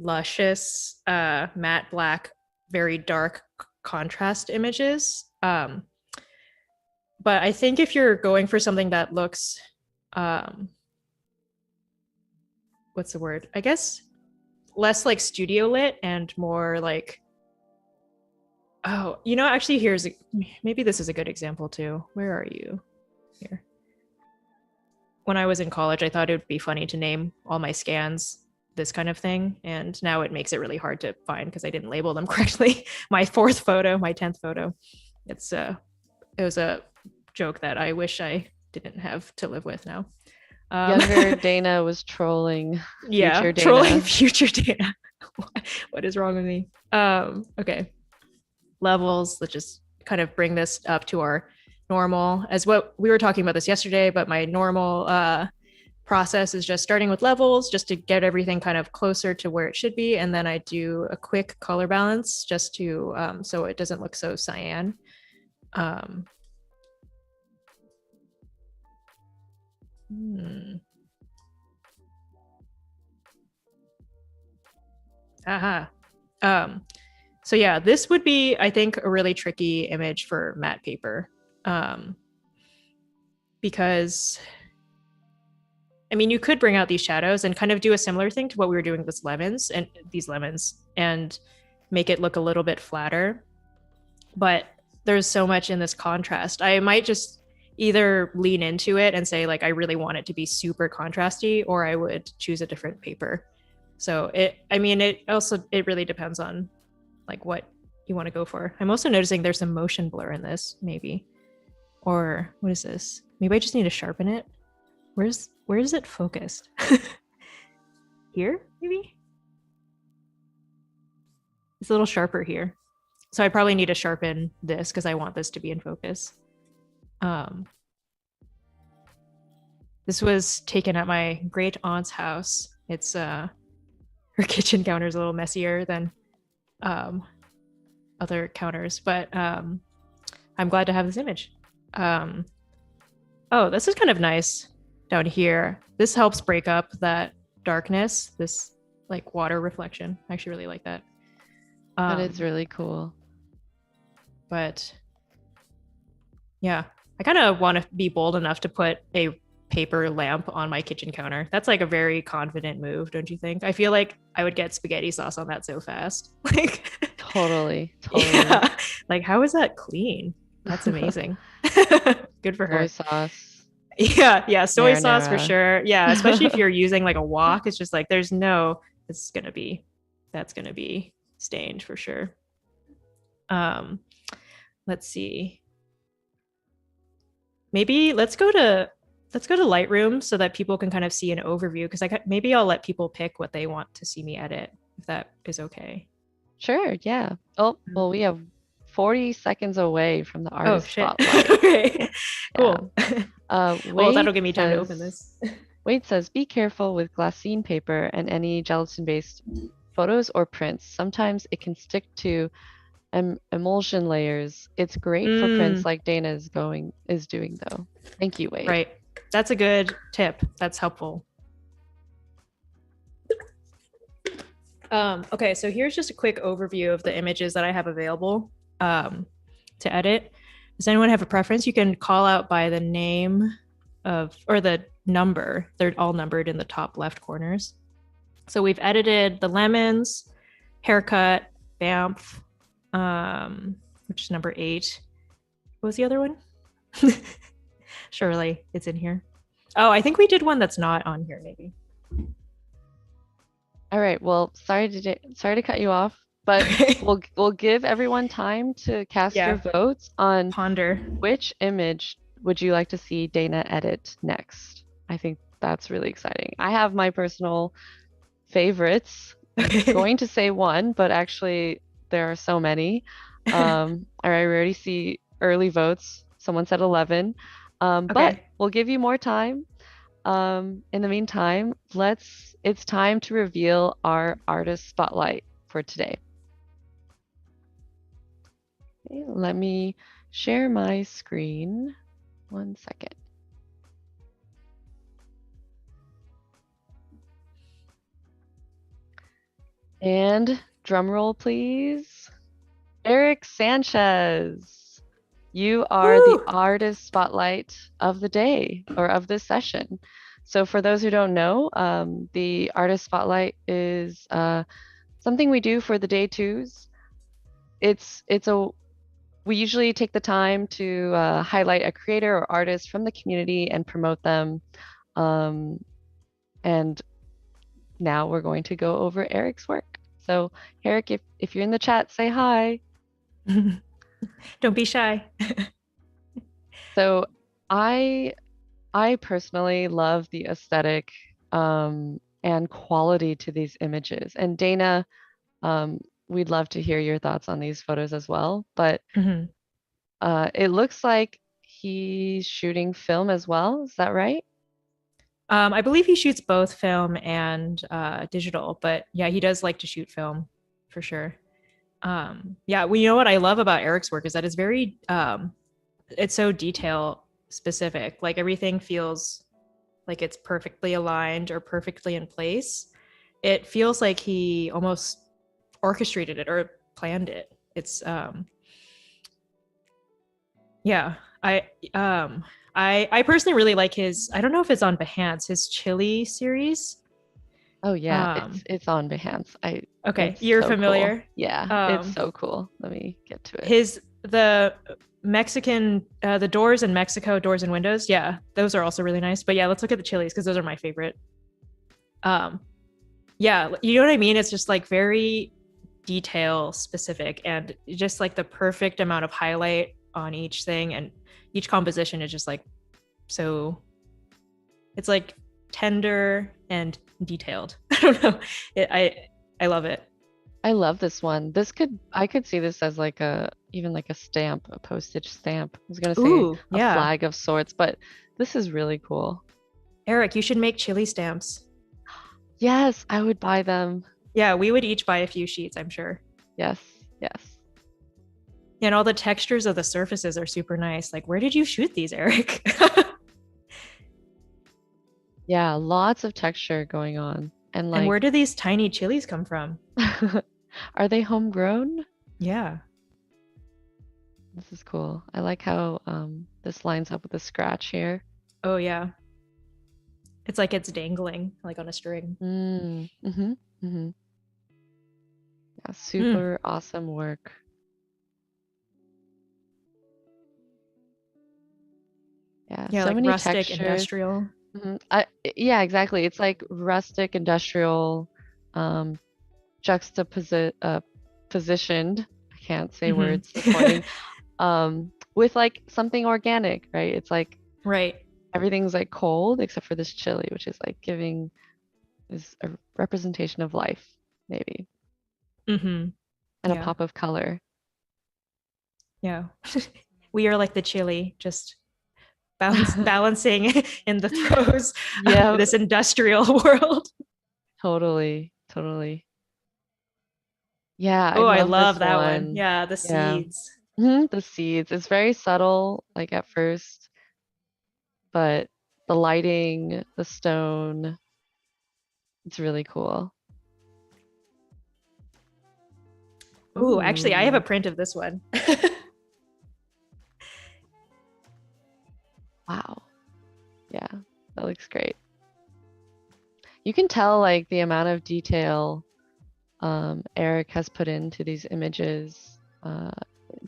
luscious, matte black, very dark contrast images. But I think if you're going for something that looks, um, what's the word? I guess less like studio lit and more like, oh, actually, maybe this is a good example too. Where are you? Here. When I was in college, I thought it would be funny to name all my scans this kind of thing. And now it makes it really hard to find because I didn't label them correctly. My 4th photo, my 10th photo. It was a joke that I wish I didn't have to live with now. Younger Dana was trolling future Dana. Trolling future Dana. What is wrong with me? Okay. Levels, let's just kind of bring this up to our normal, as what we were talking about this yesterday, but my normal process is just starting with levels just to get everything kind of closer to where it should be. And then I do a quick color balance just to, so it doesn't look so cyan. Aha. So yeah, this would be, I think, a really tricky image for matte paper. Because, I mean, you could bring out these shadows and kind of do a similar thing to what we were doing with these lemons and make it look a little bit flatter. But there's so much in this contrast. I might just either lean into it and say, like, I really want it to be super contrasty, or I would choose a different paper. So it really depends on like what you want to go for. I'm also noticing there's some motion blur in this, maybe. Or what is this? Maybe I just need to sharpen it. Where is it focused? Here, maybe? It's a little sharper here. So I probably need to sharpen this because I want this to be in focus. This was taken at my great aunt's house. It's her kitchen counter is a little messier than other counters, but I'm glad to have this image. Oh, this is kind of nice down here. This helps break up that darkness, this like water reflection. I actually really like that. That is really cool. But yeah, I kind of want to be bold enough to put a paper lamp on my kitchen counter. That's like a very confident move, don't you think? I feel like I would get spaghetti sauce on that so fast. Like totally. Yeah. Like, how is that clean? That's amazing. Good for her. Soy sauce. Yeah, soy sauce for Marinara. sure. Yeah, especially if you're using like a wok, it's just like that's gonna be stained for sure. Let's see. Maybe let's go to Lightroom so that people can kind of see an overview, because maybe I'll let people pick what they want to see me edit, if that is okay. Sure, yeah. Oh, well, we have 40 seconds away from the artist spotlight. Okay. Cool. Well, that'll give me time to open this. Wade says, be careful with glassine paper and any gelatin-based photos or prints. Sometimes it can stick to emulsion layers. It's great for prints like Dana is doing though. Thank you, Wade. Right. That's a good tip. That's helpful. Okay, so here's just a quick overview of the images that I have available to edit. Does anyone have a preference? You can call out by the name or the number. They're all numbered in the top left corners. So we've edited the lemons, haircut, Banff, which is number 8. What was the other one? Surely it's in here. Oh, I think we did one that's not on here, maybe. All right. Well, sorry to cut you off. But Okay. we'll give everyone time to cast your Yeah. votes on Ponder. which image would you like to see Dana edit next. I think that's really exciting. I have my personal favorites. I'm Okay. going to say one, but actually there are so many. I already see early votes. Someone said 11. But Okay. we'll give you more time. In the meantime, it's time to reveal our artist spotlight for today. Okay, let me share my screen. 1 second. And drum roll, please. Eric Sanchez, you are the Woo! artist spotlight of the day or of this session. So for those who don't know, the artist spotlight is something we do for the day twos. It's a we usually take the time to highlight a creator or artist from the community and promote them. Um, and now we're going to go over Eric's work. So Eric, if you're in the chat, say hi. Don't be shy. So I I personally love the aesthetic and quality to these images. And Dana, we'd love to hear your thoughts on these photos as well. But Mhm. it looks like he's shooting film as well. Is that right? I believe he shoots both film and digital, but yeah, he does like to shoot film for sure. Yeah, well, you know what I love about Eric's work is that it's very, it's so detail specific. Like everything feels like it's perfectly aligned or perfectly in place. It feels like he almost orchestrated it or planned it. It's yeah, I personally really like his. I don't know if it's on Behance, his chili series. Oh yeah, Um, it's on Behance. okay, It's you're so cool. familiar. Yeah, it's Um, so cool. Let me get to it. his the Mexican the doors in Mexico, doors and windows. Yeah, those are also really nice. But yeah, let's look at the chilies because those are my favorite. Um, yeah, you know what I mean? It's just like very detail specific and just like the perfect amount of highlight on each thing, and each composition is just like so it's like tender and detailed. I don't know. I love it. I love this one. I could see this as like even like a stamp, a postage stamp. I was gonna say Ooh, a yeah. flag of sorts, but this is really cool. Eric, you should make chili stamps. Yes, I would buy them. Yeah, we would each buy a few sheets, I'm sure. Yes, yes. And all the textures of the surfaces are super nice. Like, where did you shoot these, Eric? Yeah, lots of texture going on. And And like, where do these tiny chilies come from? are they homegrown? Yeah. This is cool. I like how this lines up with the scratch here. Oh, yeah. It's like it's dangling, like on a string. Mm-hmm. Yeah, Mm. super awesome work. Yeah, Yeah, so like many rustic, textures. industrial. Yeah, exactly. It's like rustic, industrial, um, positioned. I can't say Mhm. words this morning. With like something organic, right? It's like Right. everything's like cold except for this chili, which is like giving is a representation of life, maybe, Hmm. and a Yeah. pop of color. Yeah. We are like the chili, just balancing in the throes of Yeah, this industrial world. totally, totally. Yeah, I Oh, I love love this that one. one. Yeah, the Yeah. seeds. The seeds. It's very subtle, like at first, but the lighting, the stone, it's really cool. Oh, actually, I have a Ooh, print of this one. wow. Yeah, that looks great. You can tell like the amount of detail Eric has put into these images,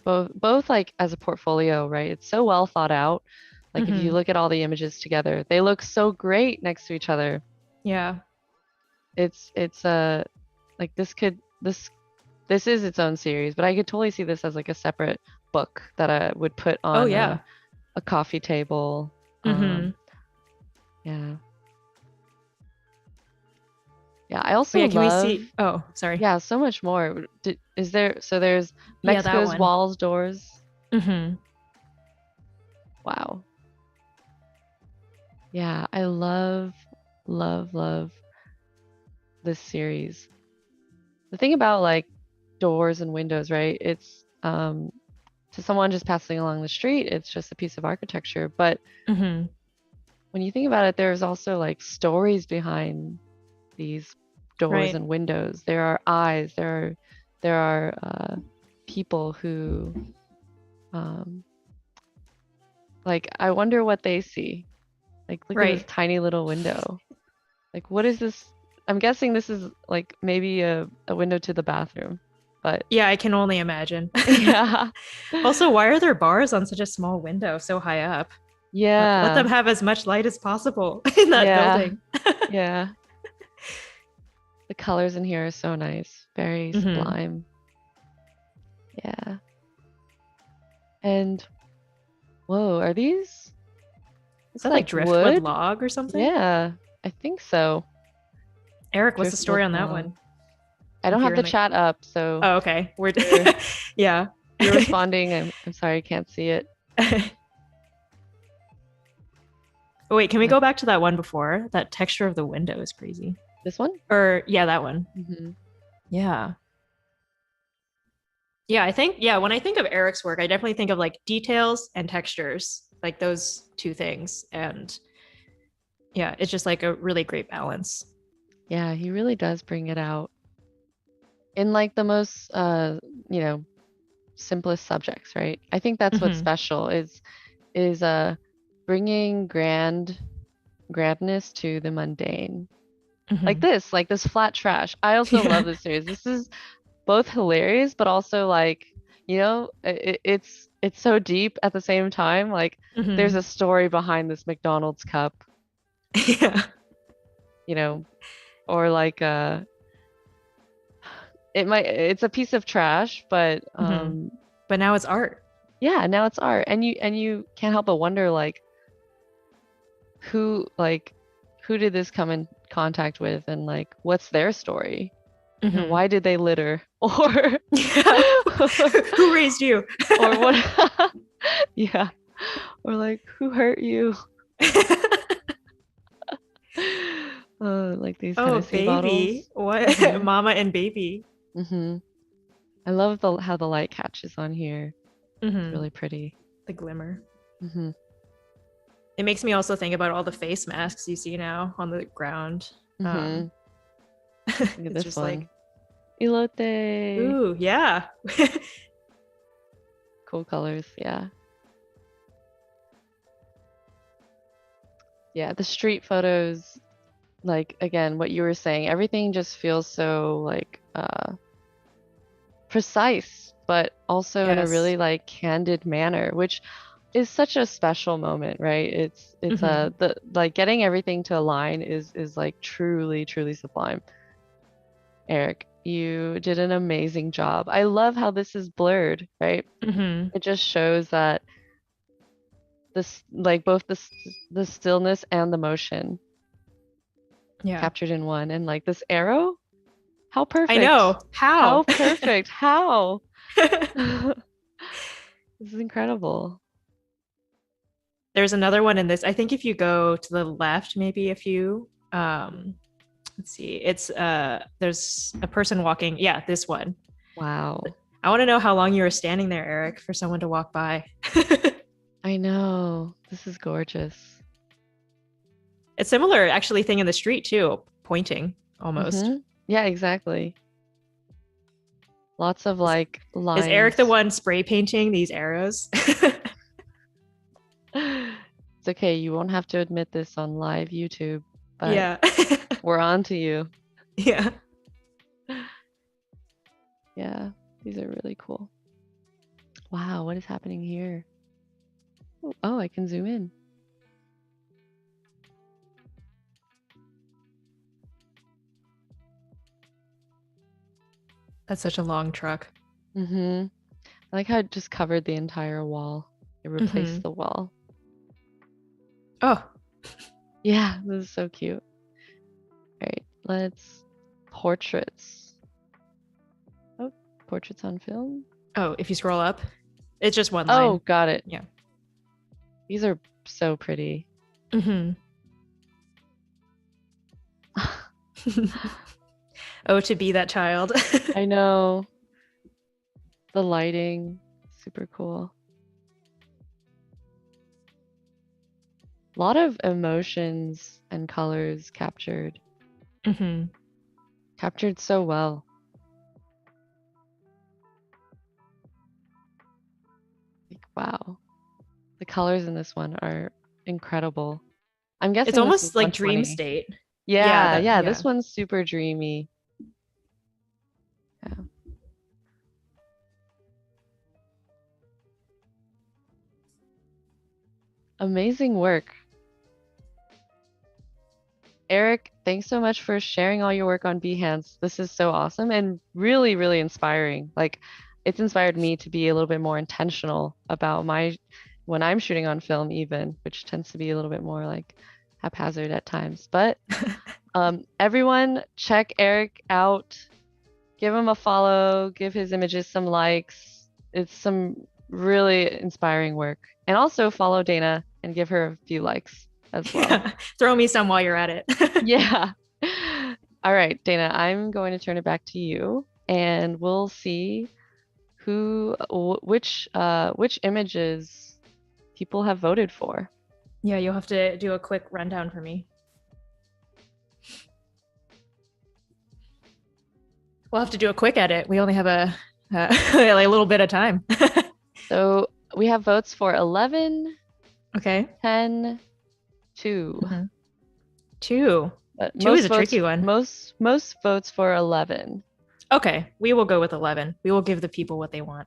both like as a portfolio, right? It's so well thought out. Like if you Hmm. look at all the images together, they look so great next to each other. Yeah. It's like this this is its own series, but I could totally see this as like a separate book that I would put Oh on yeah. a coffee table. Mm-hmm. Yeah. Yeah, I Oh also yeah, can we love, see? Oh, sorry. yeah, so much more. Is there, so there's Yeah, that Mexico's one. walls, doors. Mm-hmm. Wow. Yeah, I love this series. The thing about like doors and windows, right? It's to someone just passing along the street, it's just a piece of architecture. But Mm-hmm. when you think about it, there's also like stories behind these doors Right. and windows. There are eyes, there are people who um like I wonder what they see. Like look at this Right. tiny little window. Like what is this? I'm guessing this is like maybe a window to the bathroom. But Yeah, I can only imagine. yeah. Also, why are there bars on such a small window so high up? Let them Yeah. have as much light as possible in that Yeah. building. Yeah. The colors in here are so nice. Very Mm-hmm. sublime. Yeah. And whoa, are these Is it's that like like driftwood wood? log or something? Yeah, I think so. Eric, what's the Driftwood story on that log. one? I don't If have you're in the the chat up, so Oh, okay. We're if you're yeah. if you're responding, I'm sorry I can't see it. Oh, wait, can we But go back to that one before? That texture of the window is crazy. this one? Or yeah, that one. Hmm. Yeah. Yeah, I think yeah, when I think of Eric's work, I definitely think of like details and textures, like those two things. And yeah, it's just like a really great balance. Yeah, he really does bring it out in like the most you know, simplest subjects, right? I think that's what's Hmm. special is bringing grandness to the mundane. Hmm. Like this flat trash. I also love Yeah. this series. This is both hilarious, but also like, it's so deep at the same time. Like there's Hmm. a story behind this McDonald's cup, Yeah. you know, or like it's a piece of trash, but Hmm. But now it's art. yeah, now it's art. And you can't help but wonder who like who did this come in contact with and like what's their story? Hmm. Why did they litter? Or Yeah. Who raised you? or what yeah. Or like who hurt you? Like these Oh, Hennessy baby. bottles. What? Hmm. Mama and baby. Hmm. I love the how the light catches on here. It's Hmm. really pretty. The glimmer. Hmm. It makes me also think about all the face masks you see now on the ground. Um, Hmm. Look at it's this just like, one. Elote. ooh, yeah. Cool colors. Yeah. Yeah. The street photos, like again, what you were saying, everything just feels so like precise, but also in a Yes. really like candid manner, which is such a special moment, right? It's Hmm. the like getting everything to align is like truly sublime. Eric, you did an amazing job. I love how this is blurred, right? Hmm. It just shows that this like both the stillness and the motion Yeah. captured in one and like this arrow, how I perfect. know. How? How perfect. How? This is incredible. There's another one in this. I think if you go to the left, maybe a few, let's see. It's there's a person walking. Yeah, this one. Wow. I want to know how long you were standing there, Eric, for someone to walk by. I know. This is gorgeous. It's similar, actually, thing in the street too, pointing almost. Mm-hmm. Yeah, exactly. Lots of Is, like is Eric the lines. one spray painting these arrows? It's okay. You won't have to admit this on live YouTube, but Yeah. we're on to you. Yeah. Yeah, these are really cool. Wow, what is happening here? Oh, I can zoom in. That's such a long truck. Mm-hmm. I like how it just covered the entire wall. It Hmm. replaced the wall. Oh, Yeah, this is so cute. All right, let's portraits. Oh, portraits on film. oh, if you scroll up, it's just one Oh, line. got it. Yeah. These are so pretty. Hmm. Oh, to be that child. I know. The lighting, super cool. A lot of emotions and colors captured. Hmm. Captured so well. Like, wow. The colors in this one are incredible. I'm It's guessing this is almost like dream 120. state. Yeah, Yeah, that yeah, yeah. this one's super dreamy. Yeah. Amazing work. Eric, thanks so much for sharing all your work on Behance. This is so awesome and really, really inspiring. Like, it's inspired me to be a little bit more intentional about my when I'm shooting on film, even, which tends to be a little bit more like haphazard at times. But everyone, check Eric out. Give him a follow. Give his images some likes. It's some really inspiring work. And also follow Dana and give her a few likes as well. Yeah. Throw me some while you're at it. Yeah. All right, Dana, I'm going to turn it back to you and we'll see which images people have voted for. Yeah, you'll have to do a quick rundown for me. We'll have to do a quick edit. We only have like a little bit of time. So we have votes for 11, Okay. 10, 2. Mhm. Two. But Two is a tricky one. most votes for 11. Okay, we will go with 11. We will give the people what they want.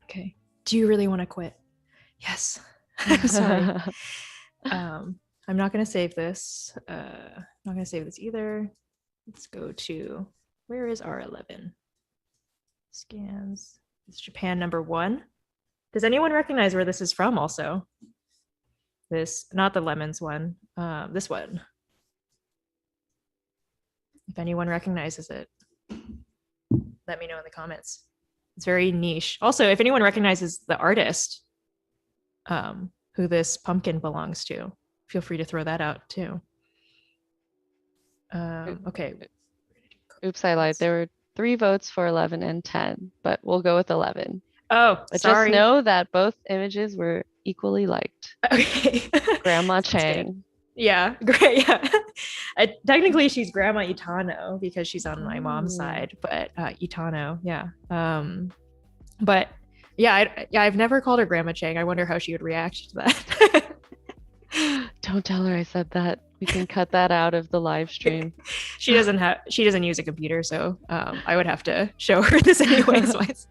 Okay. Do you really want to quit? Yes. I'm sorry. I'm not going to save this. I'm not going to save this either. Let's go to, where is R11? Scans. It's Japan #1. Does anyone recognize where this is from also? This, not the lemons one, this one. If anyone recognizes it, let me know in the comments. It's very niche. Also, if anyone recognizes the artist who this pumpkin belongs to, feel free to throw that out too. Okay. Oops, I lied. There were 3 votes for 11 and 10, but we'll go with 11. Oh, But just sorry. know that both images were equally liked. Okay. Grandma Sounds good. Chang. Yeah, great. Yeah. Technically, she's Grandma Itano because she's on my mom's side, but Itano, yeah. But yeah, I've never called her Grandma Chang. I wonder how she would react to that. Don't tell her I said that. We can cut that out of the live stream. She doesn't use a computer, so I would have to show her this anyways myself.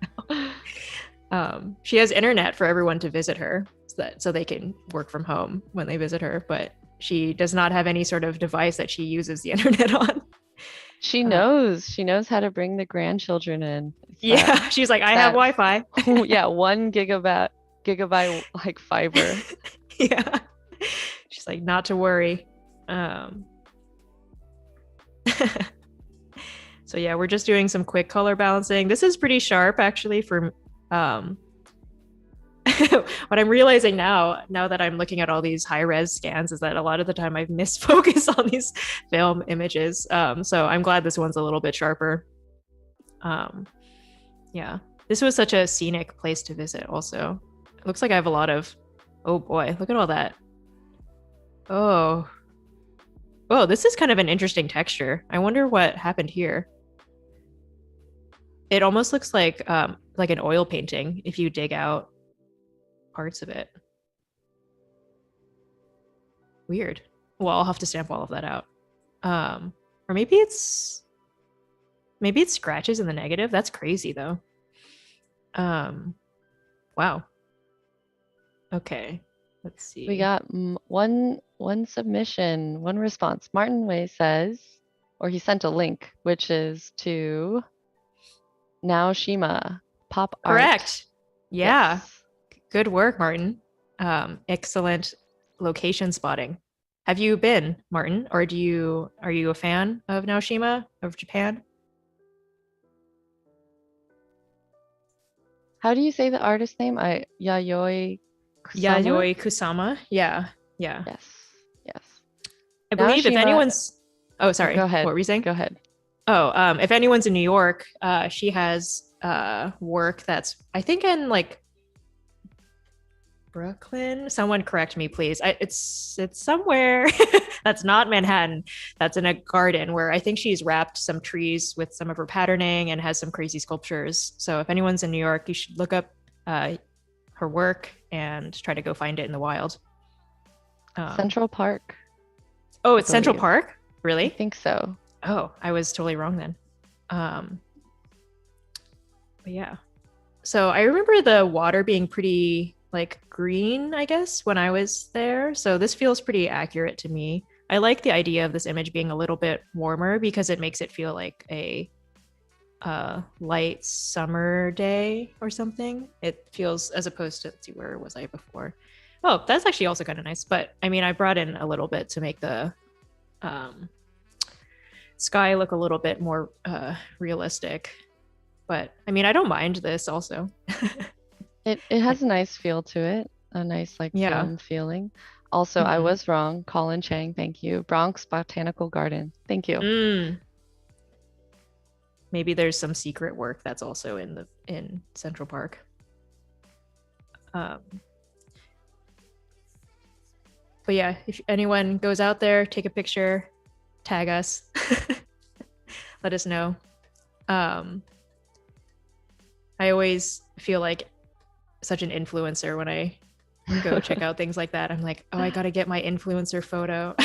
She has internet for everyone to visit her so they can work from home when they visit her, but she does not have any sort of device that she uses the internet on. She knows how to bring the grandchildren in. Yeah, she's like, I have Wi-Fi. Yeah, 1 gigabyte like fiber. Yeah, she's like, not to worry. So yeah, we're just doing some quick color balancing. This is pretty sharp actually for what I'm realizing now that I'm looking at all these high res scans is that a lot of the time I've misfocused on these film images. So I'm glad this one's a little bit sharper. Yeah, this was such a scenic place to visit also. It looks like I have a lot of, oh boy, look at all that. Oh, this is kind of an interesting texture. I wonder what happened here. It almost looks like an oil painting if you dig out parts of it. Weird. Well, I'll have to stamp all of that out. Or maybe it's scratches in the negative. That's crazy though. Wow. Okay. Let's see. We got one submission, one response. Martin Way says, or he sent a link, which is to Naoshima pop art. Correct. Yeah. Yes. Good work, Martin. Excellent location spotting. Have you been, Martin, or are you a fan of Naoshima of Japan? How do you say the artist name? Yayoi Kusama? Yayoi Kusama. Yeah. Yeah. Yes. Yes. I believe if Naoshima, anyone's oh, oh, go sorry. What ahead. were you saying? Go ahead. Oh, if anyone's in New York, she has work that's I think in like Brooklyn. Someone correct me, please. It's somewhere that's not Manhattan. That's in a garden where I think she's wrapped some trees with some of her patterning and has some crazy sculptures. So if anyone's in New York, you should look up her work and try to go find it in the wild. Central Park. Oh, it's I Central believe. Park? I Really? think so. Oh, I was totally wrong then. But yeah. So I remember the water being pretty like green, I guess, when I was there. So this feels pretty accurate to me. I like the idea of this image being a little bit warmer because it makes it feel like a light summer day or something. It feels as opposed to, let's see, where was I before? Oh, that's actually also kind of nice. But I mean, I brought in a little bit to make the sky look a little bit more realistic. But I mean, I don't mind this also. It has a nice feel to it, a nice like Yeah. film feeling. Also, I Mhm. was wrong. Colin Chang, thank you. Bronx Botanical Garden. Thank you. Mm. Maybe there's some secret work that's also in Central Park. Um, but yeah, if anyone goes out there, take a picture, tag us, let us know. I always feel like such an influencer when I go check out things like that. I'm like, oh, I gotta get my influencer photo.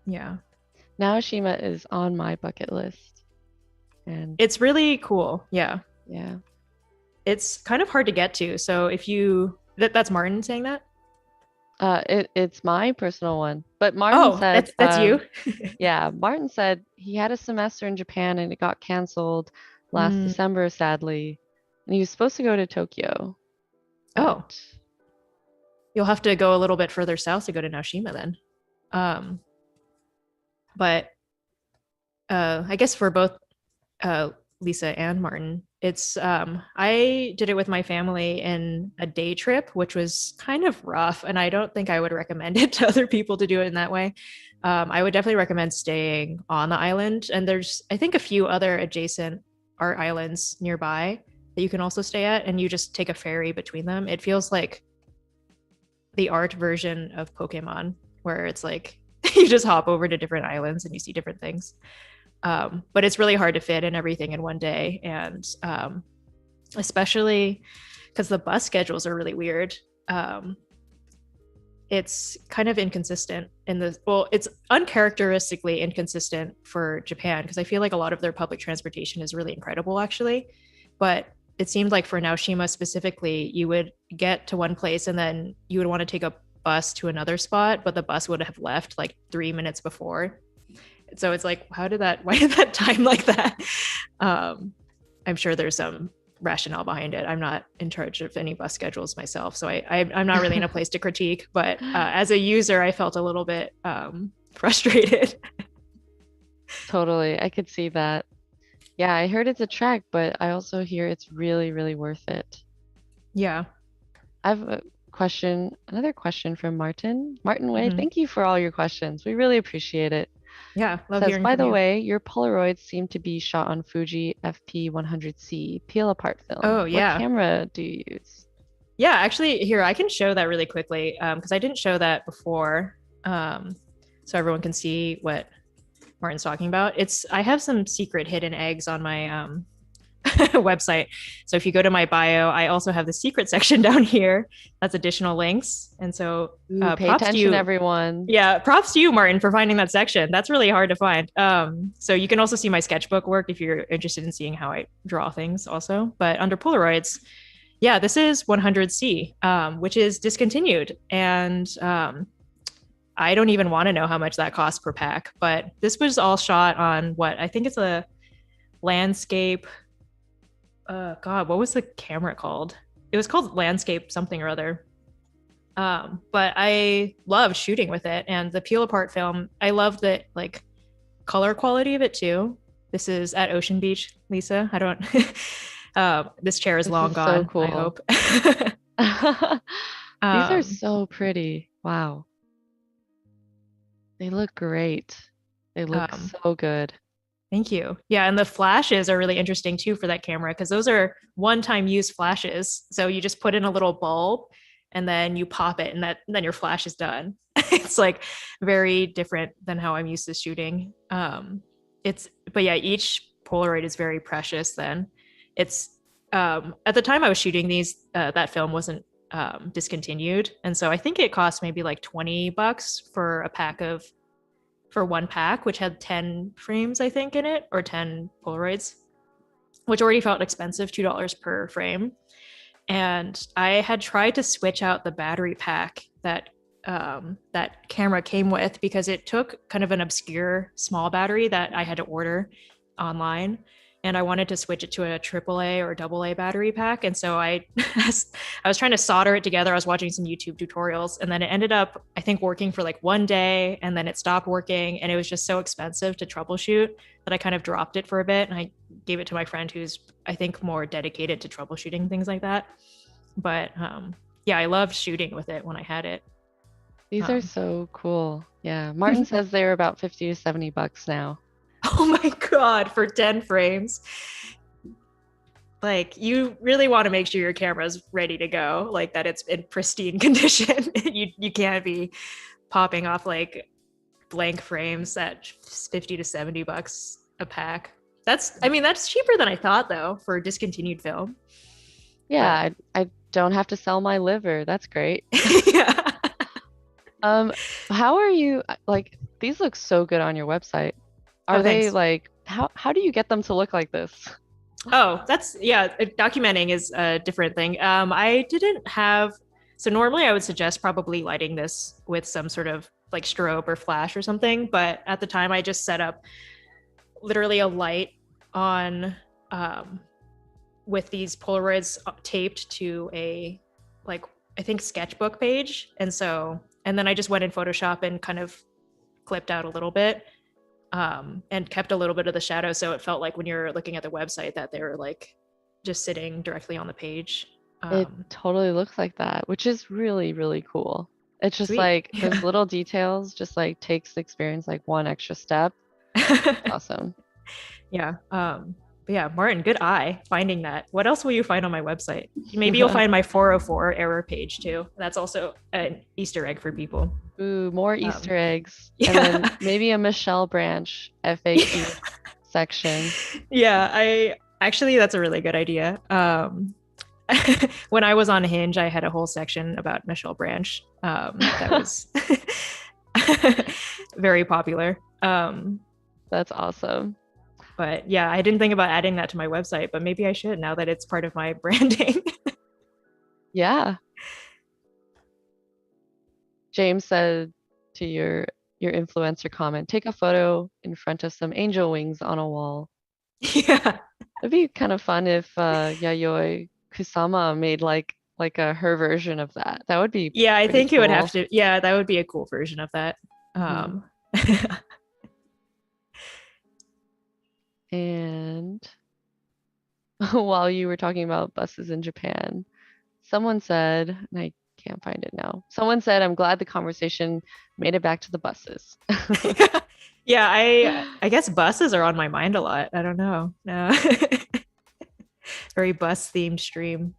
Yeah. Naoshima is on my bucket list. And It's really cool. Yeah. yeah. It's kind of hard to get to. So if you that's Martin saying that? It's my personal one. But Martin Oh, said, that's you. yeah, Martin said he had a semester in Japan and it got canceled last Mm. December, sadly. And he was supposed to go to Tokyo. Oh, But you'll have to go a little bit further south to go to Naoshima then. But I guess for both Lisa and Martin, it's I did it with my family in a day trip, which was kind of rough, and I don't think I would recommend it to other people to do it in that way. I would definitely recommend staying on the island, and there's I think a few other adjacent art islands nearby that you can also stay at, and you just take a ferry between them. It feels like the art version of Pokemon, where it's like you just hop over to different islands and you see different things. But it's really hard to fit in everything in one day, and especially because the bus schedules are really weird. It's kind of inconsistent it's uncharacteristically inconsistent for Japan because I feel like a lot of their public transportation is really incredible actually, but it seemed like for Naoshima specifically, you would get to one place and then you would want to take a bus to another spot, but the bus would have left like 3 minutes before. So it's like, why did that time like that? I'm sure there's some rationale behind it. I'm not in charge of any bus schedules myself, so I'm not really in a place to critique. But as a user, I felt a little bit frustrated. totally, I could see that. Yeah, I heard it's a trek, but I also hear it's really, really worth it. Yeah. I have another question from Martin. Martin Wade, Mhm. thank you for all your questions. We really appreciate it. Yeah. Love Says, hearing by from the you. way, your Polaroids seem to be shot on Fuji FP100C peel apart film. Oh, What yeah. camera do you use? Yeah, actually, here I can show that really quickly because I didn't show that before, so everyone can see what Martin's talking about. I have some secret hidden eggs on my website. So if you go to my bio, I also have the secret section down here. That's additional links. And so Ooh, pay props to attention, you. everyone. Yeah, props to you, Martin, for finding that section. That's really hard to find. So you can also see my sketchbook work if you're interested in seeing how I draw things also. But under Polaroids, yeah, this is 100C, which is discontinued. And I don't even want to know how much that costs per pack, but this was all shot on what I think it's a landscape. God, what was the camera called? It was called landscape something or other. But I love shooting with it, and the peel apart film, I love the like color quality of it too. This is at Ocean Beach, Lisa. I don't. This chair is This long is so gone. cool. I hope. These are so pretty. Wow. They look great. They look so good. Thank you. Yeah, and the flashes are really interesting too for that camera because those are one-time use flashes. So you just put in a little bulb and then you pop it and then your flash is done. It's like very different than how I'm used to shooting. But yeah, each Polaroid is very precious then. It's at the time I was shooting these, that film wasn't discontinued. And so I think it cost maybe like $20 for one pack, which had 10 frames, I think, in it, or 10 Polaroids, which already felt expensive, $2 per frame. And I had tried to switch out the battery pack that that camera came with because it took kind of an obscure small battery that I had to order online. And I wanted to switch it to a AAA or AA battery pack. And so I was trying to solder it together. I was watching some YouTube tutorials, and then it ended up, I think, working for like one day, and then it stopped working. And it was just so expensive to troubleshoot that I kind of dropped it for a bit. And I gave it to my friend who's, I think, more dedicated to troubleshooting things like that. But yeah, I loved shooting with it when I had it. These are so cool. Yeah. Martin says they're about 50 to $70 now. Oh my God, for 10 frames. Like, you really want to make sure your camera's ready to go, like that it's in pristine condition. You can't be popping off like blank frames at 50 to $70 a pack. That's cheaper than I thought though for discontinued film. Yeah, I don't have to sell my liver. That's great. Yeah. How are you like these look so good on your website. Are they Thanks. like how do you get them to look like this? Oh, documenting is a different thing. I didn't have, so normally I would suggest probably lighting this with some sort of like strobe or flash or something. But at the time I just set up literally a light on, with these Polaroids taped to a, like, I think sketchbook page. And then I just went in Photoshop and kind of clipped out a little bit. And kept a little bit of the shadow, so it felt like when you're looking at the website that they were like just sitting directly on the page. It totally looks like that, which is really, really cool. It's just Sweet. like those little details just like takes the experience like one extra step. Awesome. Yeah. But yeah, Martin, good eye finding that. What else will you find on my website? Maybe you'll find my 404 error page too. That's also an Easter egg for people. Ooh, more Easter eggs. Yeah. And then maybe a Michelle Branch FAQ section. Yeah, that's a really good idea. When I was on Hinge, I had a whole section about Michelle Branch. That was very popular. That's awesome. But yeah, I didn't think about adding that to my website, but maybe I should now that it's part of my branding. Yeah. James said to your influencer comment, take a photo in front of some angel wings on a wall. Yeah. It'd be kind of fun if Yayoi Kusama made like her version of that. That would be I think cool. it would have to. Yeah, that would be a cool version of that. And while you were talking about buses in Japan, someone said, and I can't find it now. Someone said, I'm glad the conversation made it back to the buses. Yeah, I guess buses are on my mind a lot. I don't know. No. Very bus themed stream.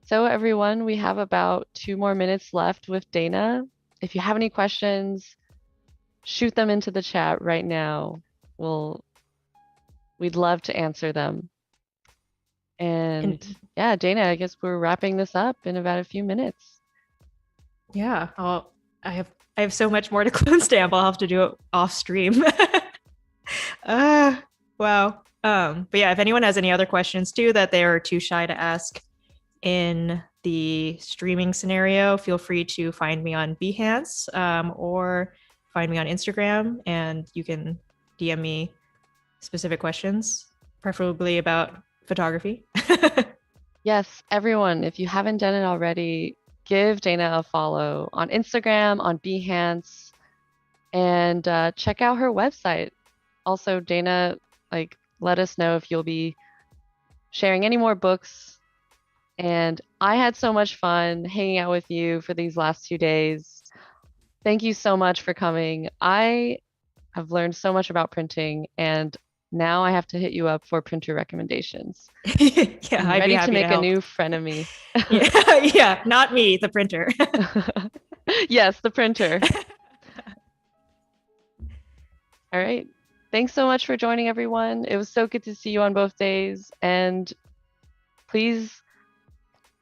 So everyone, we have about 2 more minutes left with Dana. If you have any questions, shoot them into the chat right now. We'd love to answer them. And yeah, Dana, I guess we're wrapping this up in about a few minutes. Yeah, I have so much more to clone stamp. I'll have to do it off stream. Wow. But yeah, if anyone has any other questions too that they are too shy to ask in the streaming scenario, feel free to find me on Behance or find me on Instagram, and you can DM me specific questions, preferably about photography. Yes, everyone, if you haven't done it already, give Dana a follow on Instagram, on Behance, and check out her website. Also, Dana, like, let us know if you'll be sharing any more books. And I had so much fun hanging out with you for these last 2 days. Thank you so much for coming. I have learned so much about printing, and now I have to hit you up for printer recommendations. Yeah, I'm I'd be ready to happy to make a help. new frenemy. Yeah, yeah, not me, the printer. Yes, the printer. All right. Thanks so much for joining, everyone. It was so good to see you on both days. And please,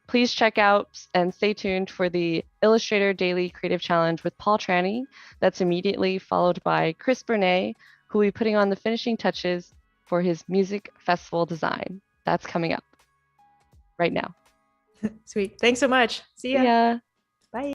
please check out and stay tuned for the Illustrator Daily Creative Challenge with Paul Tranny. That's immediately followed by Chris Bernay, who will be putting on the finishing touches for his music festival design. That's coming up right now. Sweet. Thanks so much. See See ya. ya. Bye.